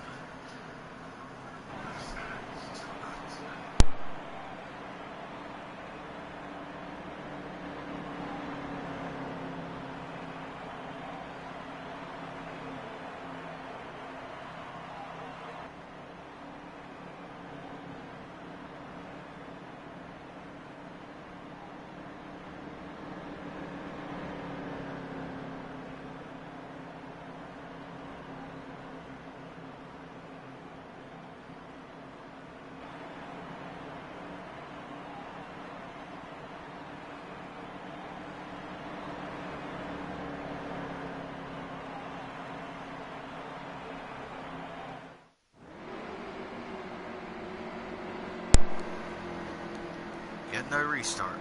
Yet no restart.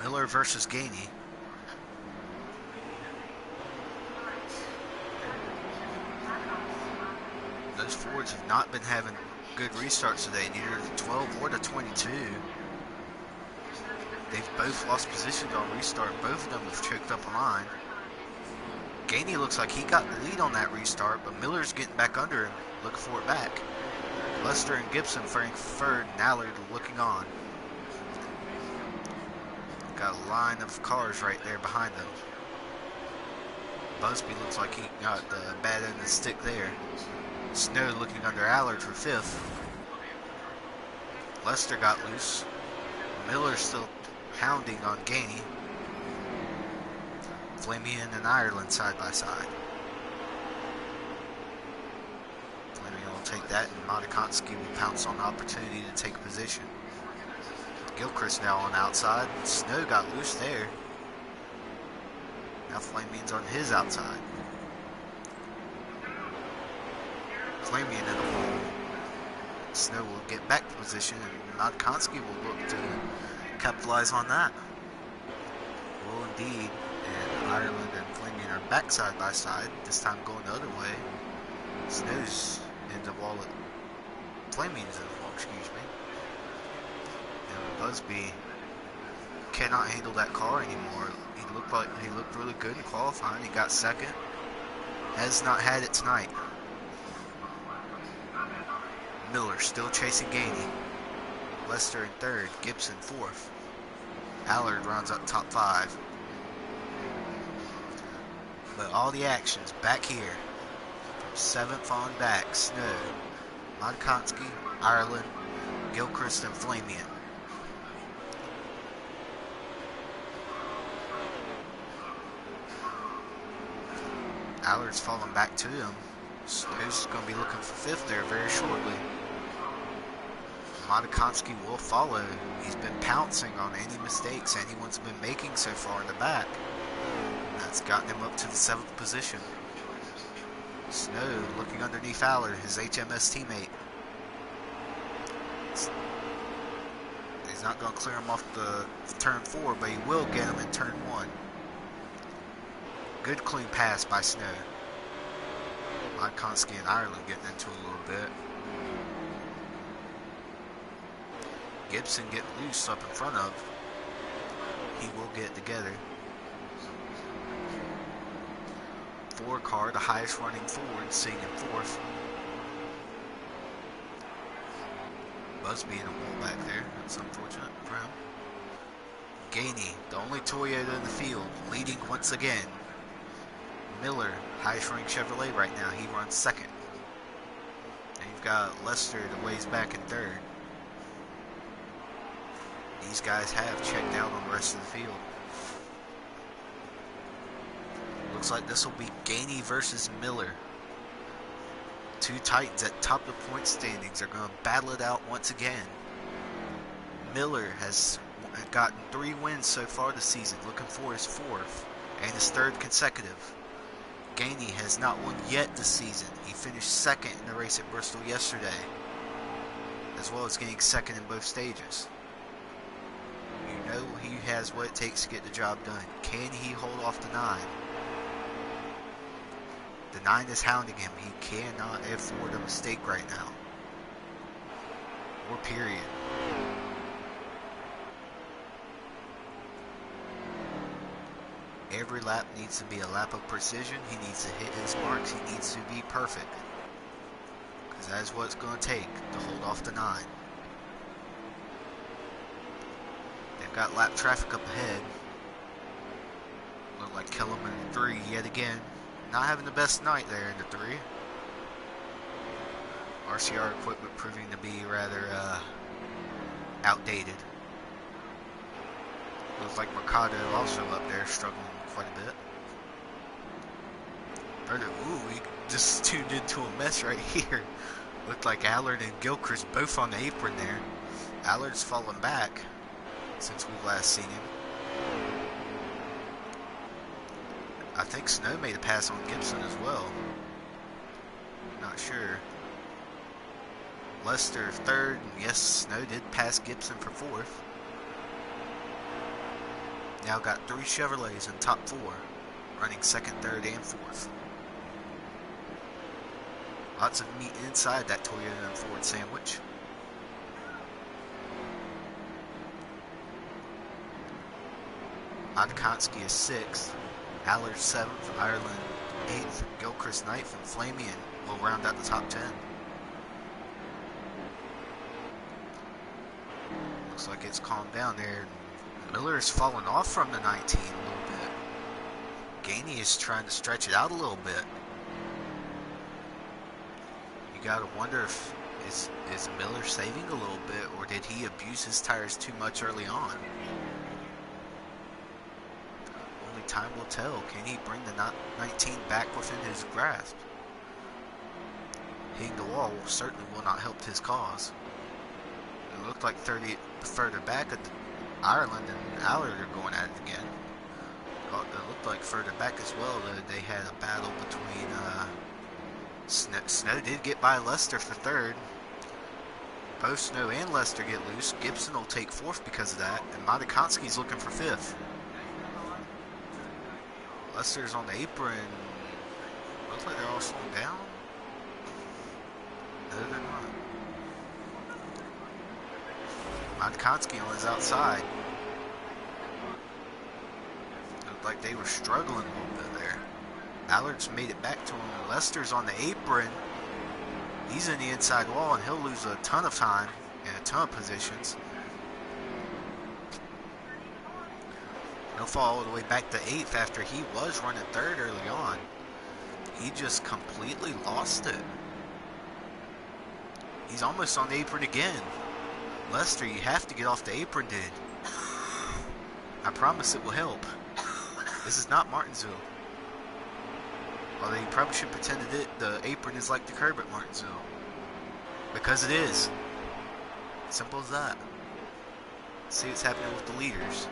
Miller versus Gainey. Those Fords have not been having good restarts today, neither the 12 or the 22. They've both lost positions on restart. Both of them have choked up a line. Gainey looks like he got the lead on that restart, but Miller's getting back under him, looking for it back. Lester and Gibson faring third, and Allard looking on. Got a line of cars right there behind them. Busby looks like he got the bad end of the stick there. Snow looking under Allard for 5th. Lester got loose. Miller's still hounding on Gainey. Flamian and Ireland side by side. Flamian will take that, and Matakonski will pounce on the opportunity to take position. Gilchrist now on the outside. Snow got loose there. Now Flamian's on his outside. Flamian in the pole. Snow will get back to position, and Matakonski will look to capitalize on that. Will indeed. And Ireland and Flamian are back side by side, this time going the other way. Snow's in the wall. Flamian's in the wall, excuse me. Busby cannot handle that car anymore. He looked really good in qualifying. He got second. Has not had it tonight. Miller still chasing Gainey. Lester in third. Gibson 4th. Allard rounds up top 5. But all the action's back here. From 7th on back. Snow, Matakonski, Ireland, Gilchrist, and Flamian. Allard's falling back to him. Snow's going to be looking for 5th there very shortly. Modakonski will follow. He's been pouncing on any mistakes anyone's been making so far in the back. That's gotten him up to the 7th position. Snow looking underneath Allard, his HMS teammate. He's not going to clear him off the turn 4, but he will get him in turn 1. Good clean pass by Snow. Modakonski and Ireland getting into it a little bit. Gibson getting loose up in front of. He will get it together. 4 car, the highest running Ford, sitting in 4th. Busby in a wall back there. That's unfortunate for him. Gainey, the only Toyota in the field, leading once again. Miller, highest ranked Chevrolet right now. He runs 2nd. And you've got Lester the ways back in 3rd. These guys have checked out on the rest of the field. Looks like this will be Gainey versus Miller. 2 Titans at top of the point standings are going to battle it out once again. Miller has gotten 3 wins so far this season, looking for his 4th and his 3rd consecutive. Gainey has not won yet this season. He finished 2nd in the race at Bristol yesterday, as well as getting 2nd in both stages. You know he has what it takes to get the job done. Can he hold off the 9? The 9 is hounding him. He cannot afford a mistake right now. Or period. Every lap needs to be a lap of precision. He needs to hit his marks. He needs to be perfect. Because that is what it's going to take to hold off the 9. They've got lap traffic up ahead. Look like Kellerman in 3 yet again. Not having the best night there in the 3. RCR equipment proving to be rather outdated. Looks like Mercado also up there struggling quite a bit. Ooh, we just tuned into a mess right here. Looked like Allard and Gilchrist both on the apron there. Allard's fallen back since we've last seen him. I think Snow made a pass on Gibson as well. Not sure. Lester 3rd. Yes, Snow did pass Gibson for 4th. Now got 3 Chevrolets in top 4, running 2nd, 3rd, and 4th. Lots of meat inside that Toyota and Ford sandwich. Modakonski is 6th. Allard 7th, Ireland 8th, Gilchrist 9th, and Flamian will round out the top 10. Looks like it's calmed down there. Miller's fallen off from the 19 a little bit. Gainey is trying to stretch it out a little bit. You gotta wonder if is Miller saving a little bit, or did he abuse his tires too much early on? Time will tell. Can he bring the 19 back within his grasp? Hitting the wall certainly will not help his cause. It looked like 30 further back at Ireland and Allard are going at it again. It looked like further back as well that they had a battle between Snow did get by Lester for 3rd. Both Snow and Lester get loose. Gibson will take 4th because of that, and Modakonski's looking for 5th. Lester's on the apron. Looks like they're all slowing down. No, they're not. Modakonski on his outside. Looked like they were struggling a little bit there. Allard's made it back to him. Lester's on the apron. He's in the inside wall, and he'll lose a ton of time and a ton of positions. He'll fall all the way back to 8th after he was running 3rd early on. He just completely lost it. He's almost on the apron again. Lester, you have to get off the apron, dude. I promise it will help. This is not Martinsville. Although you probably should pretend that the apron is like the curb at Martinsville. Because it is. Simple as that. See what's happening with the leaders.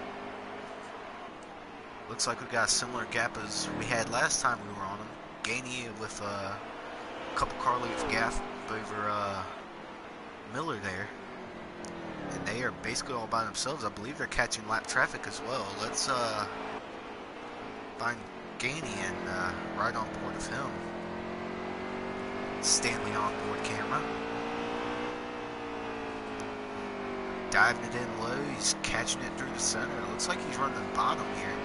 Looks like we got a similar gap as we had last time we were on them. Gainey with a couple car length gap over Miller there. And they are basically all by themselves. I believe they're catching lap traffic as well. Let's find Gainey and ride on board with him. Stanley on board camera. Diving it in low, he's catching it through the center. It looks like he's running the bottom here.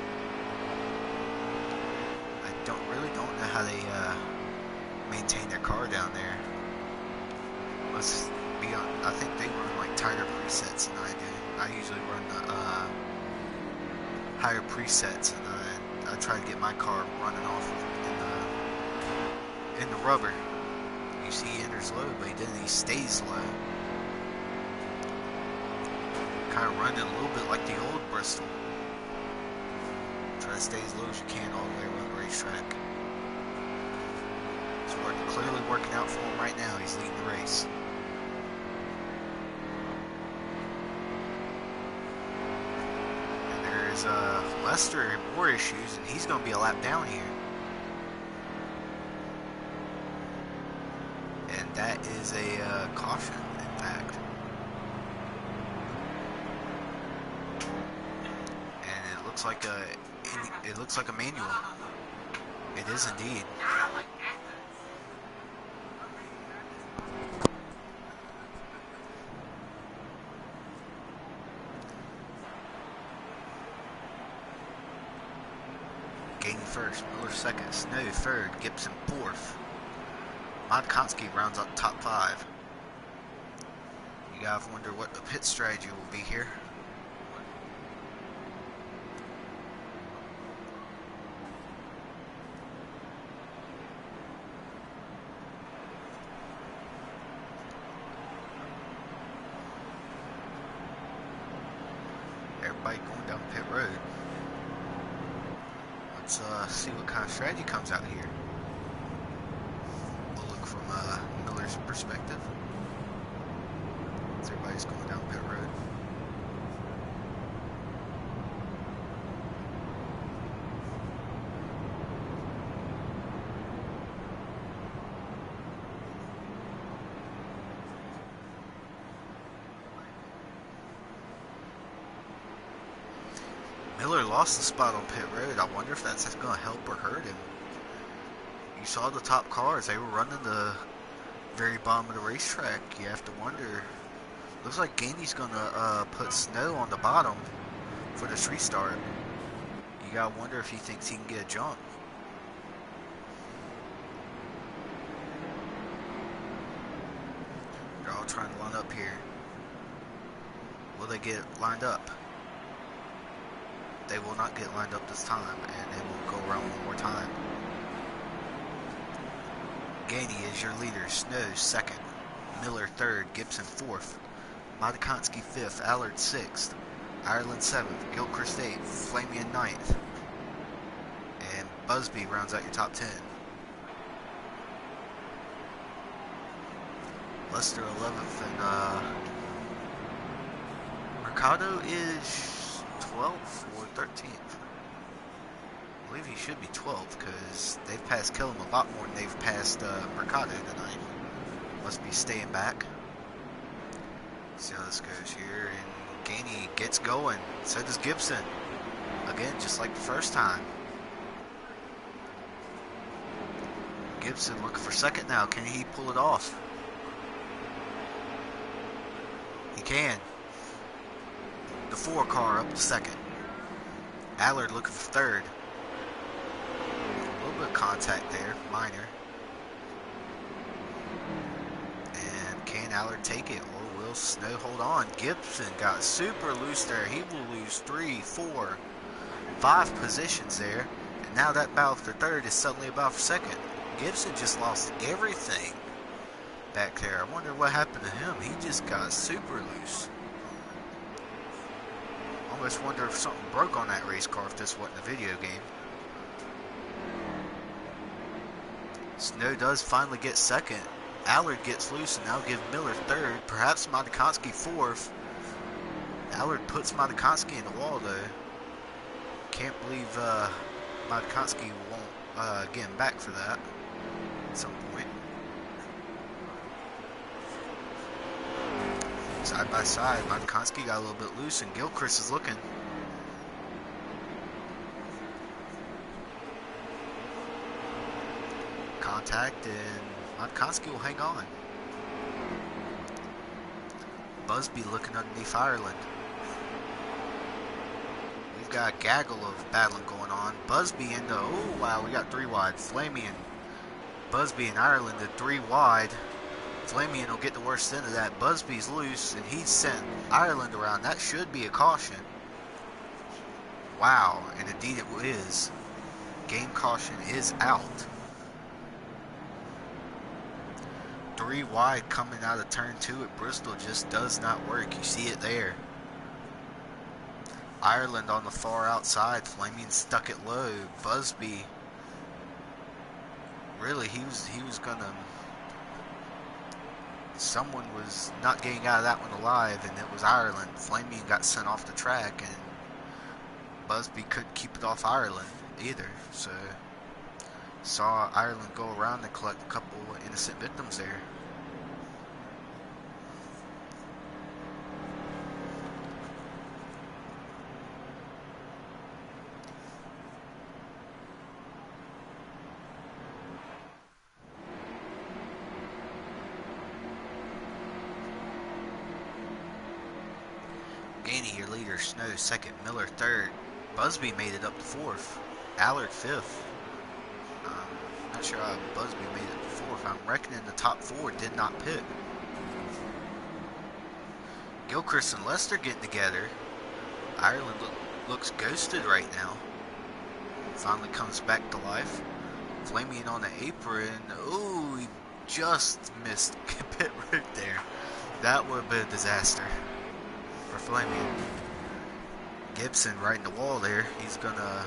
I really don't know how they maintain their car down there. Let's be on. I think they run like tighter presets than I do. I usually run the higher presets, and I try to get my car running off in the rubber. You see, he enters low, but he stays low. Kind of running a little bit like the old Bristol. Try to stay as low as you can all the way around the racetrack. It's clearly working out for him right now. He's leading the race. And there's Lester and more issues, and he's going to be a lap down here. And that is a caution, in fact. It looks like a manual. It is indeed. Gainey first, Miller second, Snow third, Gibson fourth. Modkonsky rounds up top 5. You gotta wonder what the pit strategy will be here. Everybody going down pit road. Let's see what kind of strategy comes out here. We'll look from Miller's perspective. As everybody's going down pit road. Miller lost the spot on pit road. I wonder if that's going to help or hurt him. You saw the top cars. They were running the very bottom of the racetrack. You have to wonder. Looks like Gainey's going to put Snow on the bottom for this restart. You got to wonder if he thinks he can get a jump. They're all trying to line up here. Will they get lined up? They will not get lined up this time, and they will go around one more time. Gainey is your leader. Snow second. Miller third. Gibson fourth. Modkonsky fifth. Allard sixth. Ireland seventh. Gilchrist eighth. Flamian ninth. And Busby rounds out your top 10. Lester 11th, and Mercado is 12th or 13th. I believe he should be 12th because they've passed Killam a lot more than they've passed Mercado tonight. Must be staying back. See how this goes here. And Gainey gets going. So does Gibson. Again, just like the first time. Gibson looking for second now. Can he pull it off? He can. The 4 car up to second. Allard looking for third. A little bit of contact there, minor. And can Allard take it, or will Snow hold on? Gibson got super loose there. He will lose 3, 4, 5 positions there. And now that battle for third is suddenly a battle for second. Gibson just lost everything back there. I wonder what happened to him. He just got super loose. Almost wonder if something broke on that race car if this wasn't a video game. Snow does finally get second. Allard gets loose and now give Miller third. Perhaps Matikoski fourth. Allard puts Matikoski in the wall though. Can't believe Matikoski won't get him back for that at some point. Side by side, Matikoski got a little bit loose and Gilchrist is looking. Contact and Matikoski will hang on. Busby looking underneath Ireland. We've got a gaggle of battling going on. Busby into, oh wow, we got three wide. Flamian, Busby and Ireland at three wide. Flamian will get the worst end of that. Busby's loose and he's sent Ireland around. That should be a caution. Wow, and indeed it is. Game caution is out. Three wide coming out of turn 2 at Bristol just does not work. You see it there. Ireland on the far outside. Flamian stuck it low. Busby, really, he was gonna. Someone was not getting out of that one alive, and it was Ireland. Flamian got sent off the track, and Busby couldn't keep it off Ireland either. So saw Ireland go around and collect a couple innocent victims there. Gainey, your leader. Snow second. Miller third. Busby made it up to fourth. Allard fifth. Not sure how Busby made it to fourth. I'm reckoning the top four did not pit. Gilchrist and Lester getting together. Ireland looks ghosted right now. Finally comes back to life. Flamian on the apron. Oh, he just missed pit right there. That would have been a disaster for Flamian. Gibson right in the wall there. He's gonna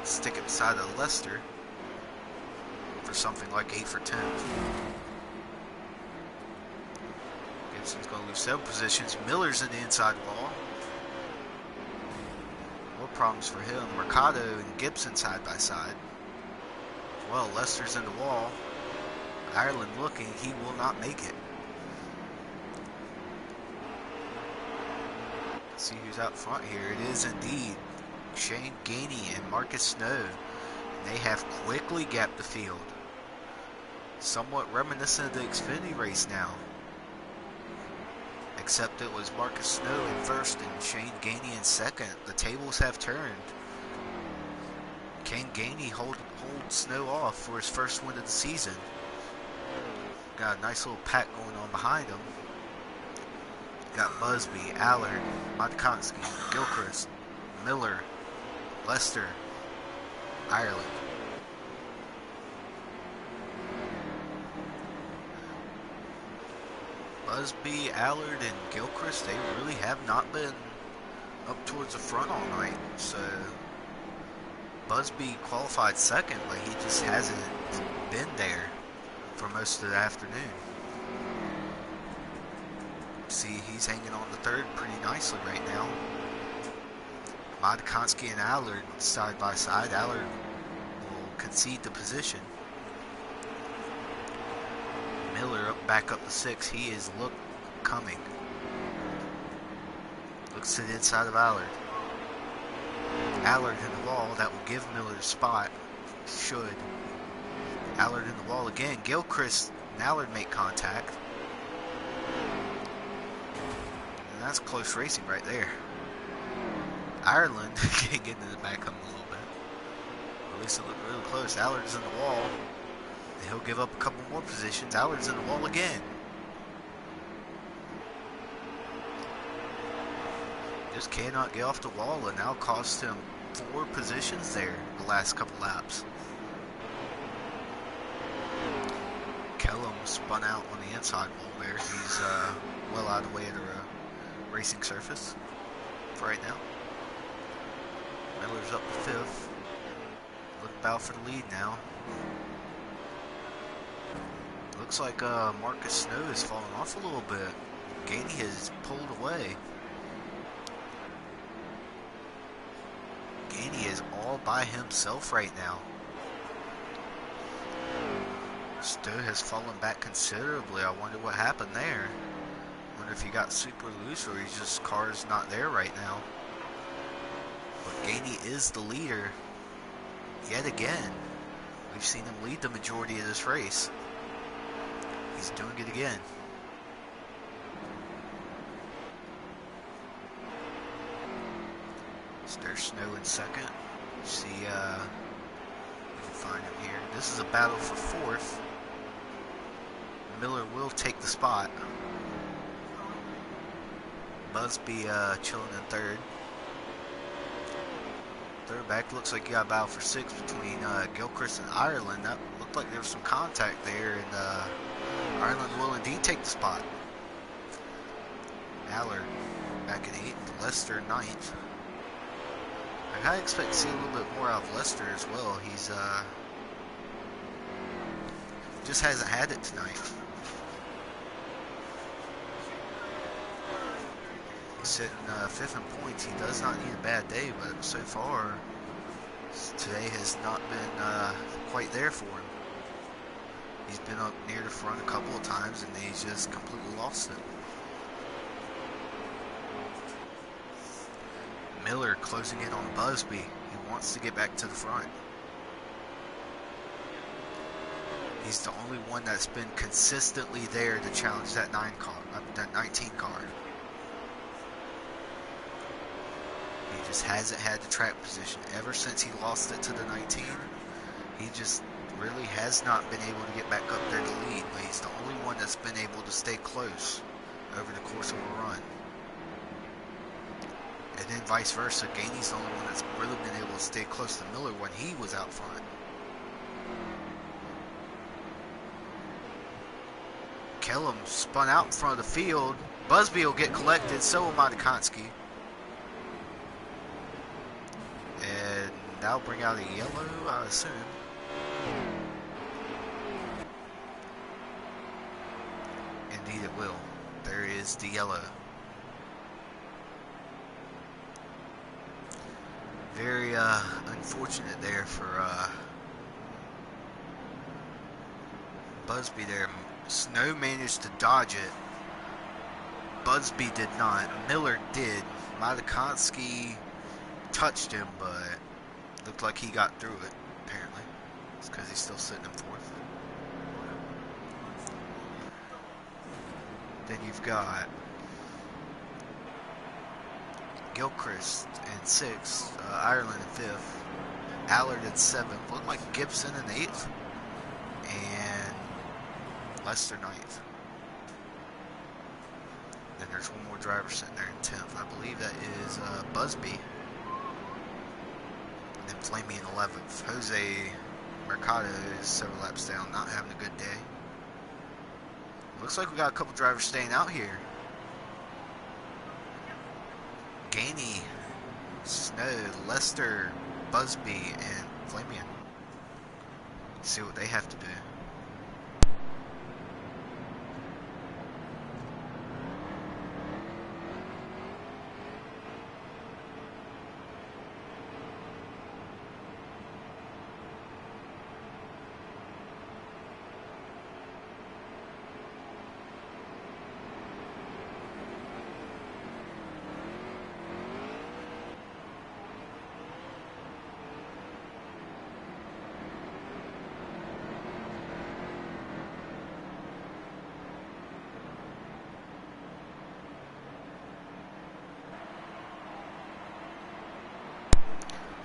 stick it beside of Lester for something like 8 for 10. Gibson's gonna lose 7 positions. Miller's in the inside wall. More problems for him. Mercado and Gibson side by side. Well, Lester's in the wall. Ireland looking. He will not make it. See who's out front here. It is indeed Shane Gainey and Marcus Snow. They have quickly gapped the field. Somewhat reminiscent of the Xfinity race now. Except it was Marcus Snow in first and Shane Gainey in second. The tables have turned. Can Gainey hold Snow off for his first win of the season? Got a nice little pack going on behind him. Got Busby, Allard, Matikoski, Gilchrist, Miller, Lester, Ireland. Busby, Allard, and Gilchrist, they really have not been up towards the front all night. So Busby qualified second, but he just hasn't been there for most of the afternoon. See, he's hanging on the third pretty nicely right now. Matikoski and Allard side by side. Allard will concede the position. Miller back up to 6. He is coming. Looks to the inside of Allard. Allard in the wall. That will give Miller the spot. Should. Allard in the wall again. Gilchrist and Allard make contact. That's close racing right there. Ireland can't get into the back of him a little bit. At least it looked really close. Allard's in the wall. And he'll give up a couple more positions. Allard's in the wall again. Just cannot get off the wall, and now cost him 4 positions there the last couple laps. Kellum spun out on the inside wall there. He's well out of the way of the racing surface for right now. Miller's up to 5th. Looking about for the lead now. Looks like Marcus Snow has fallen off a little bit. Gainey has pulled away. Gainey is all by himself right now. Stowe has fallen back considerably. I wonder what happened there. I wonder if he got super loose or he's just car's not there right now. But Gainey is the leader yet again. We've seen him lead the majority of this race. He's doing it again. There's Snow in second. See, we can find him here. This is a battle for fourth. Miller will take the spot. Busby chilling in third. Third back looks like you got a battle for sixth between Gilchrist and Ireland. That looked like there was some contact there, and Ireland will indeed take the spot. Allard back at 8th, Lester 9th. I kind of expect to see a little bit more out of Lester as well. He's just hasn't had it tonight. He's sitting 5th in points. He does not need a bad day, but so far today has not been quite there for him. He's been up near the front a couple of times and he's just completely lost it. Miller closing in on Busby. He wants to get back to the front. He's the only one that's been consistently there to challenge that 19 car. He just hasn't had the track position ever since he lost it to the 19. He just really has not been able to get back up there to lead, but he's the only one that's been able to stay close over the course of a run. And then vice versa, Gainey's the only one that's really been able to stay close to Miller when he was out front. Kellum spun out in front of the field. Busby will get collected, so will Matikoski. And that'll bring out a yellow, I assume. Indeed it will. There is the yellow. Very unfortunate there for Busby there. Snow managed to dodge it. Busby did not. Miller did. Matikoski touched him, but looked like he got through it, apparently. It's because he's still sitting in fourth. Then you've got Gilchrist in 6th, Ireland in 5th, Allard in 7th, looked like Gibson in 8th, and Lester 9th. Then there's one more driver sitting there in 10th. I believe that is Busby. And then Flamey in 11th. Jose Mercado is several laps down, not having a good day. Looks like we got a couple drivers staying out here. Gainey, Snow, Lester, Busby, and Flamian. See what they have to do.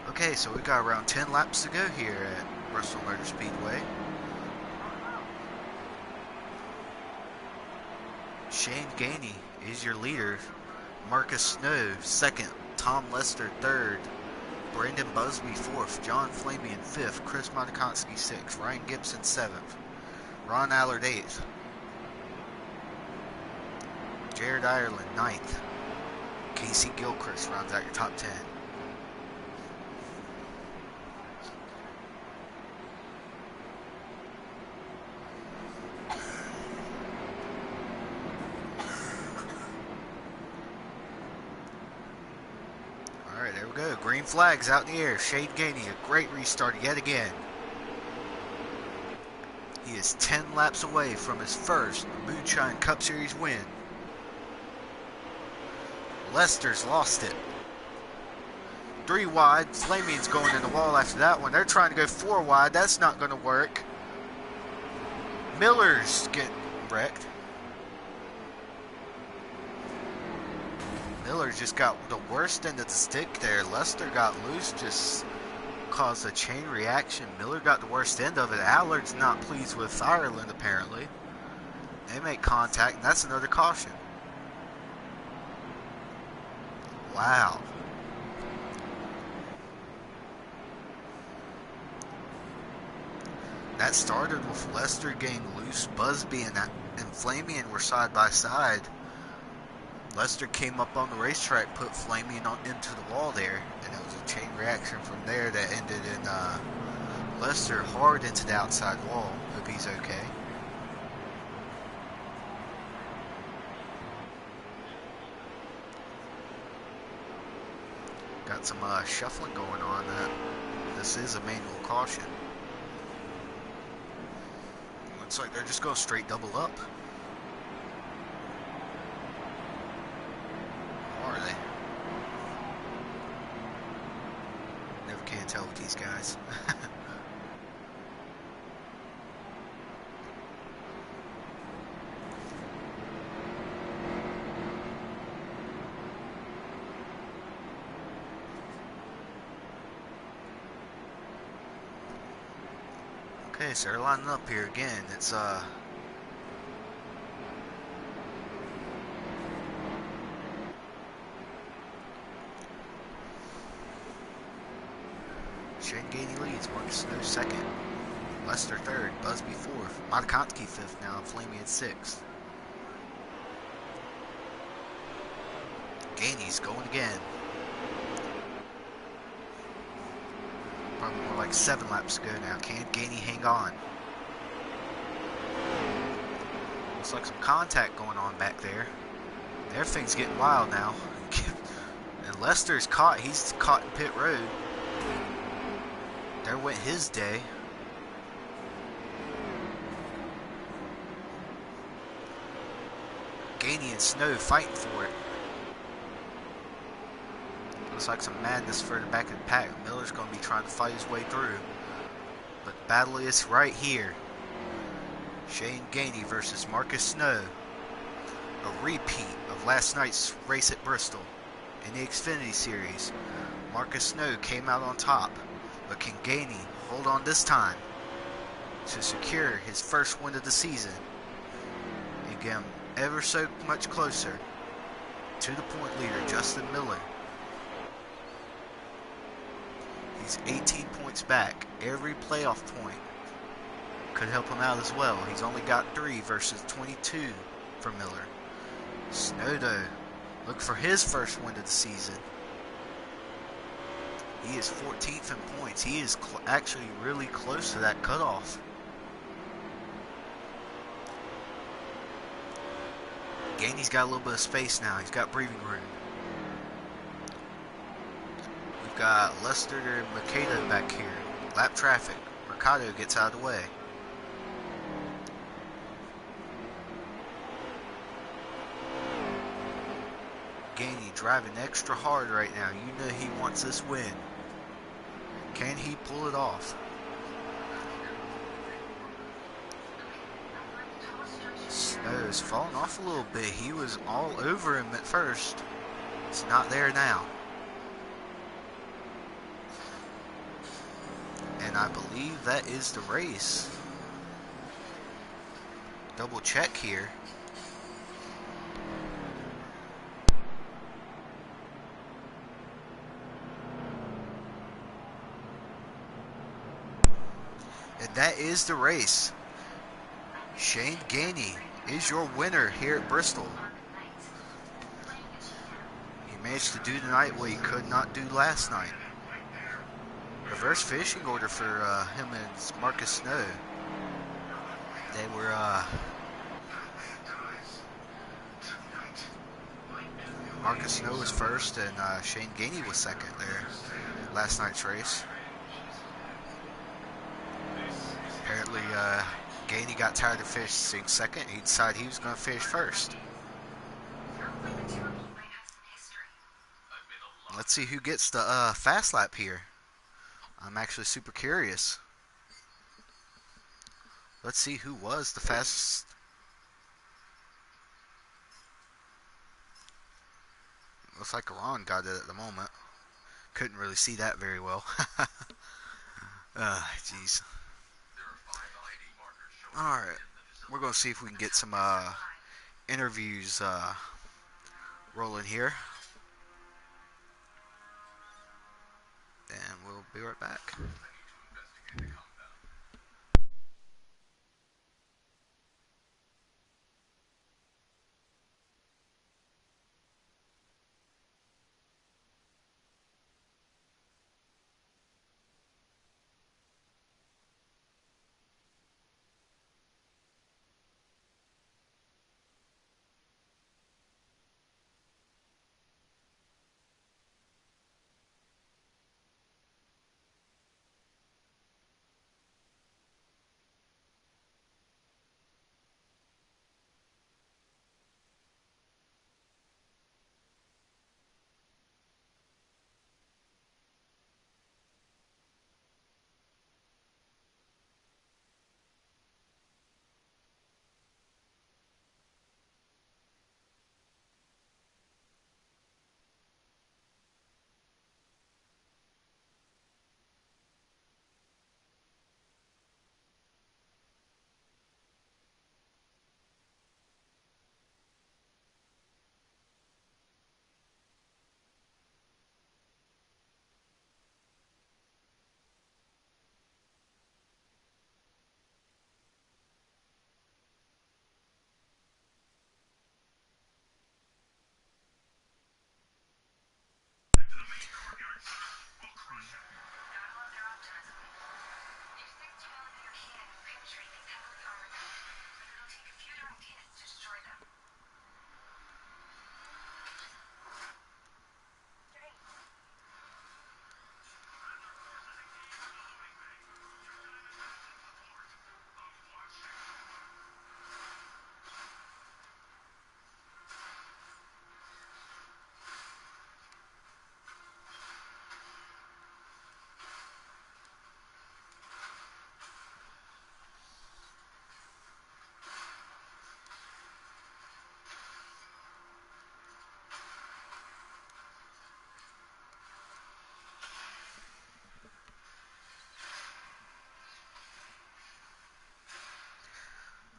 Okay, so we got around 10 laps to go here at Bristol Motor Speedway. Shane Gainey is your leader. Marcus Snow, 2nd. Tom Lester, 3rd. Brandon Busby, 4th. John Flamian, 5th. Chris Matikoski, 6th. Ryan Gibson, 7th. Ron Allard, 8th. Jared Ireland, 9th. Casey Gilchrist rounds out your top 10. we go. Green flags out in the air. Shane Gainey, a great restart yet again. He is 10 laps away from his first Moonshine Cup Series win. Lester's lost it. 3 wide. Flaming's going in the wall after that one. They're trying to go 4 wide. That's not going to work. Miller's getting wrecked. Miller just got the worst end of the stick there. Lester got loose, just caused a chain reaction. Miller got the worst end of it. Allard's not pleased with Ireland, apparently. They make contact, and that's another caution. Wow. That started with Lester getting loose. Busby and Flamian were side by side. Lester came up on the racetrack, put Flamian into the wall there, and it was a chain reaction from there that ended in Lester hard into the outside wall. Hope he's okay. Got some shuffling going on. This is a manual caution. Looks like they're just going straight double up. Or are they? Never can tell with these guys. Okay, so they're lining up here again. It's Shane Gainey leads, Marcus Snow second, Lester third, Busby fourth, Matakonski fifth now, and Flamian sixth. Gainey's going again. Probably more like 7 laps to go now. Can Gainey hang on? Looks like some contact going on back there. Everything's getting wild now. And Lester's caught. He's caught in pit road. There went his day. Gainey and Snow fighting for it. Looks like some madness further back in the pack. Miller's going to be trying to fight his way through. But the battle is right here. Shane Gainey versus Marcus Snow. A repeat of last night's race at Bristol. In the Xfinity Series, Marcus Snow came out on top. But can Gainey hold on this time to secure his first win of the season and get him ever so much closer to the point leader, Justin Miller? He's 18 points back. Every playoff point could help him out as well. He's only got 3 versus 22 for Miller. Snow, though, look for his first win of the season. He is 14th in points. He is actually really close to that cutoff. Gainey's got a little bit of space now. He's got breathing room. We've got Lester and Mercado back here. Lap traffic. Mercado gets out of the way. Gainey driving extra hard right now. You know he wants this win. Can he pull it off? Snow's fallen off a little bit. He was all over him at first. It's not there now. And I believe that is the race. Double check here. And that is the race. Shane Gainey is your winner here at Bristol. He managed to do tonight what he could not do last night. Reverse finishing order for him and Marcus Snow. They were Marcus Snow was first, and Shane Gainey was second there last night's race. Apparently, Gainey got tired of finishing second. He decided he was going to finish first. Let's see who gets the fast lap here. I'm actually super curious. Let's see who was the fastest. Looks like Ron got it at the moment. Couldn't really see that very well. Jeez. Alright. We're going to see if we can get some interviews rolling here. And we'll be right back.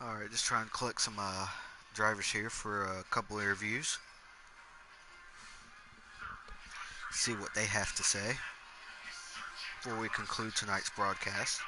Alright, just trying to collect some drivers here for a couple interviews. See what they have to say before we conclude tonight's broadcast.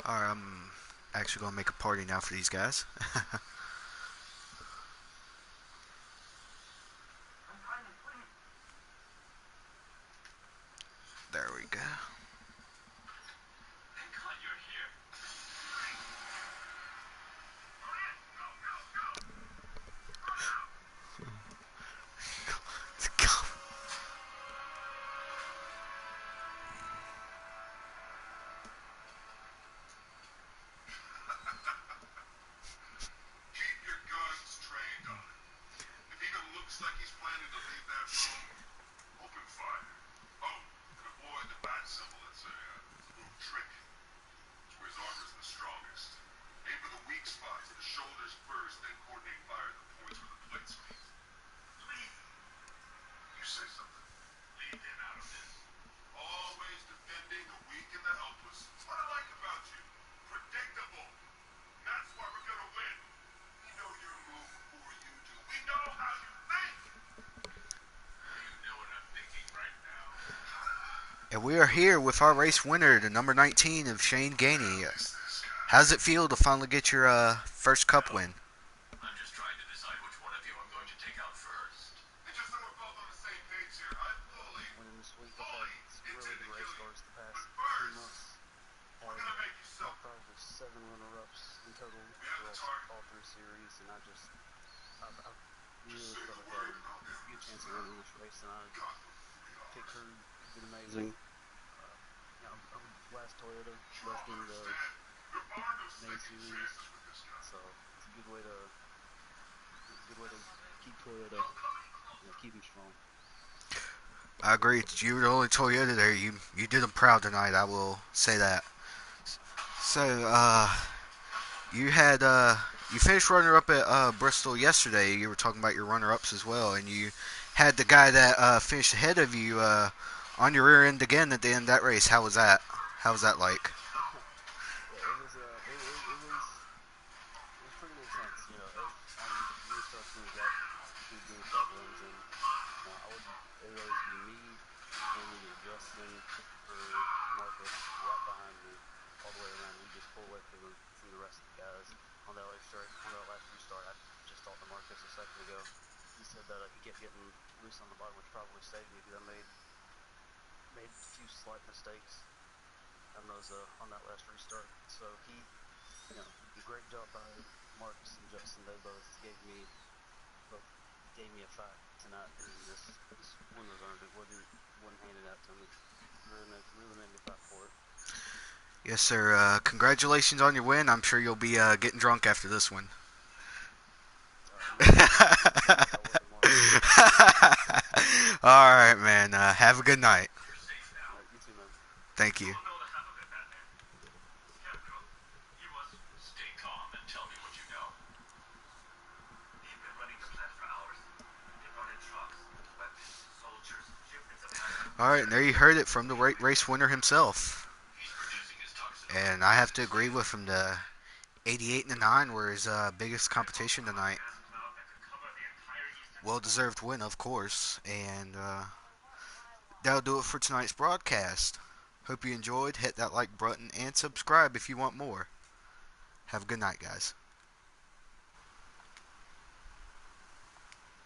Alright, I'm actually going to make a party now for these guys. go. Let's go. Keep your guns trained on it. If he even looks like he's planning to leave that room, open fire. Oh, and avoid the bat symbol. It's a little trick. It's where his armor's the strongest. Aim for the weak spots, the shoulders first, then coordinate fire at the points where the plates meet. Please. You say something. Leave him out of this. Always defending the weak and the helpless. That's what I like about you. Predictable. That's why we're gonna win. We know your move before you do. We know how you think. You know what I'm thinking right now. And we are here with our race winner, the number 19 of Shane Gainey. This guy. How does it feel to finally get your first cup win? I'm just trying to decide which one of you I'm going to take out first. And just so we're both on the same page here, I fully, Winning this week. I've fully had some really intend to good race kill you. cars the past But 2 first, months. we're gonna make you I've suffer. probably 7 runner-ups in total We have the across target. all 3 series, and I really Just felt say the like I word had and I'll a get good him chance of winning this race, and I God knows pit crew did amazing. I'm last Toyota left in the You're fond of main second series, chances with this guy. so it's a good way to keep Toyota, keep him strong. I agree. You were the only Toyota there. You did them proud tonight. I will say that. So, you had you finished runner up at Bristol yesterday. You were talking about your runner ups as well, and you had the guy that finished ahead of you on your rear end again at the end of that race. How was that? How was that like? Yeah, it was pretty intense. On the restart when we got 2 green flag runs, and it would always be me and either Justin or Marcus right behind me all the way around. We just pull away from the rest of the guys on that last restart. I just talked to Marcus a second ago. He said that he kept getting loose on the bottom, which probably saved me because I made a few slight mistakes on that last restart. So a great job by Marcus and Justin. They both gave me a fight tonight, and this win was earned. It wasn't handed out to me. Really made me fight for it. Yes, sir. Congratulations on your win. I'm sure you'll be getting drunk after this one. All right, man. Have a good night. You're safe now. You too, man. Thank you. We'll know the half of it, Batman. Captain, you must stay calm and tell me what you know. They've been running the plant for hours. They brought in trucks, weapons, soldiers, shipments of ammo. All right, and there you heard it from the race winner himself. He's producing his toxin. And I have to agree with him. The 88 and the 9 were his biggest competition tonight. Well-deserved win, of course. And that'll do it for tonight's broadcast. Hope you enjoyed. Hit that like button and subscribe if you want more. Have a good night, guys.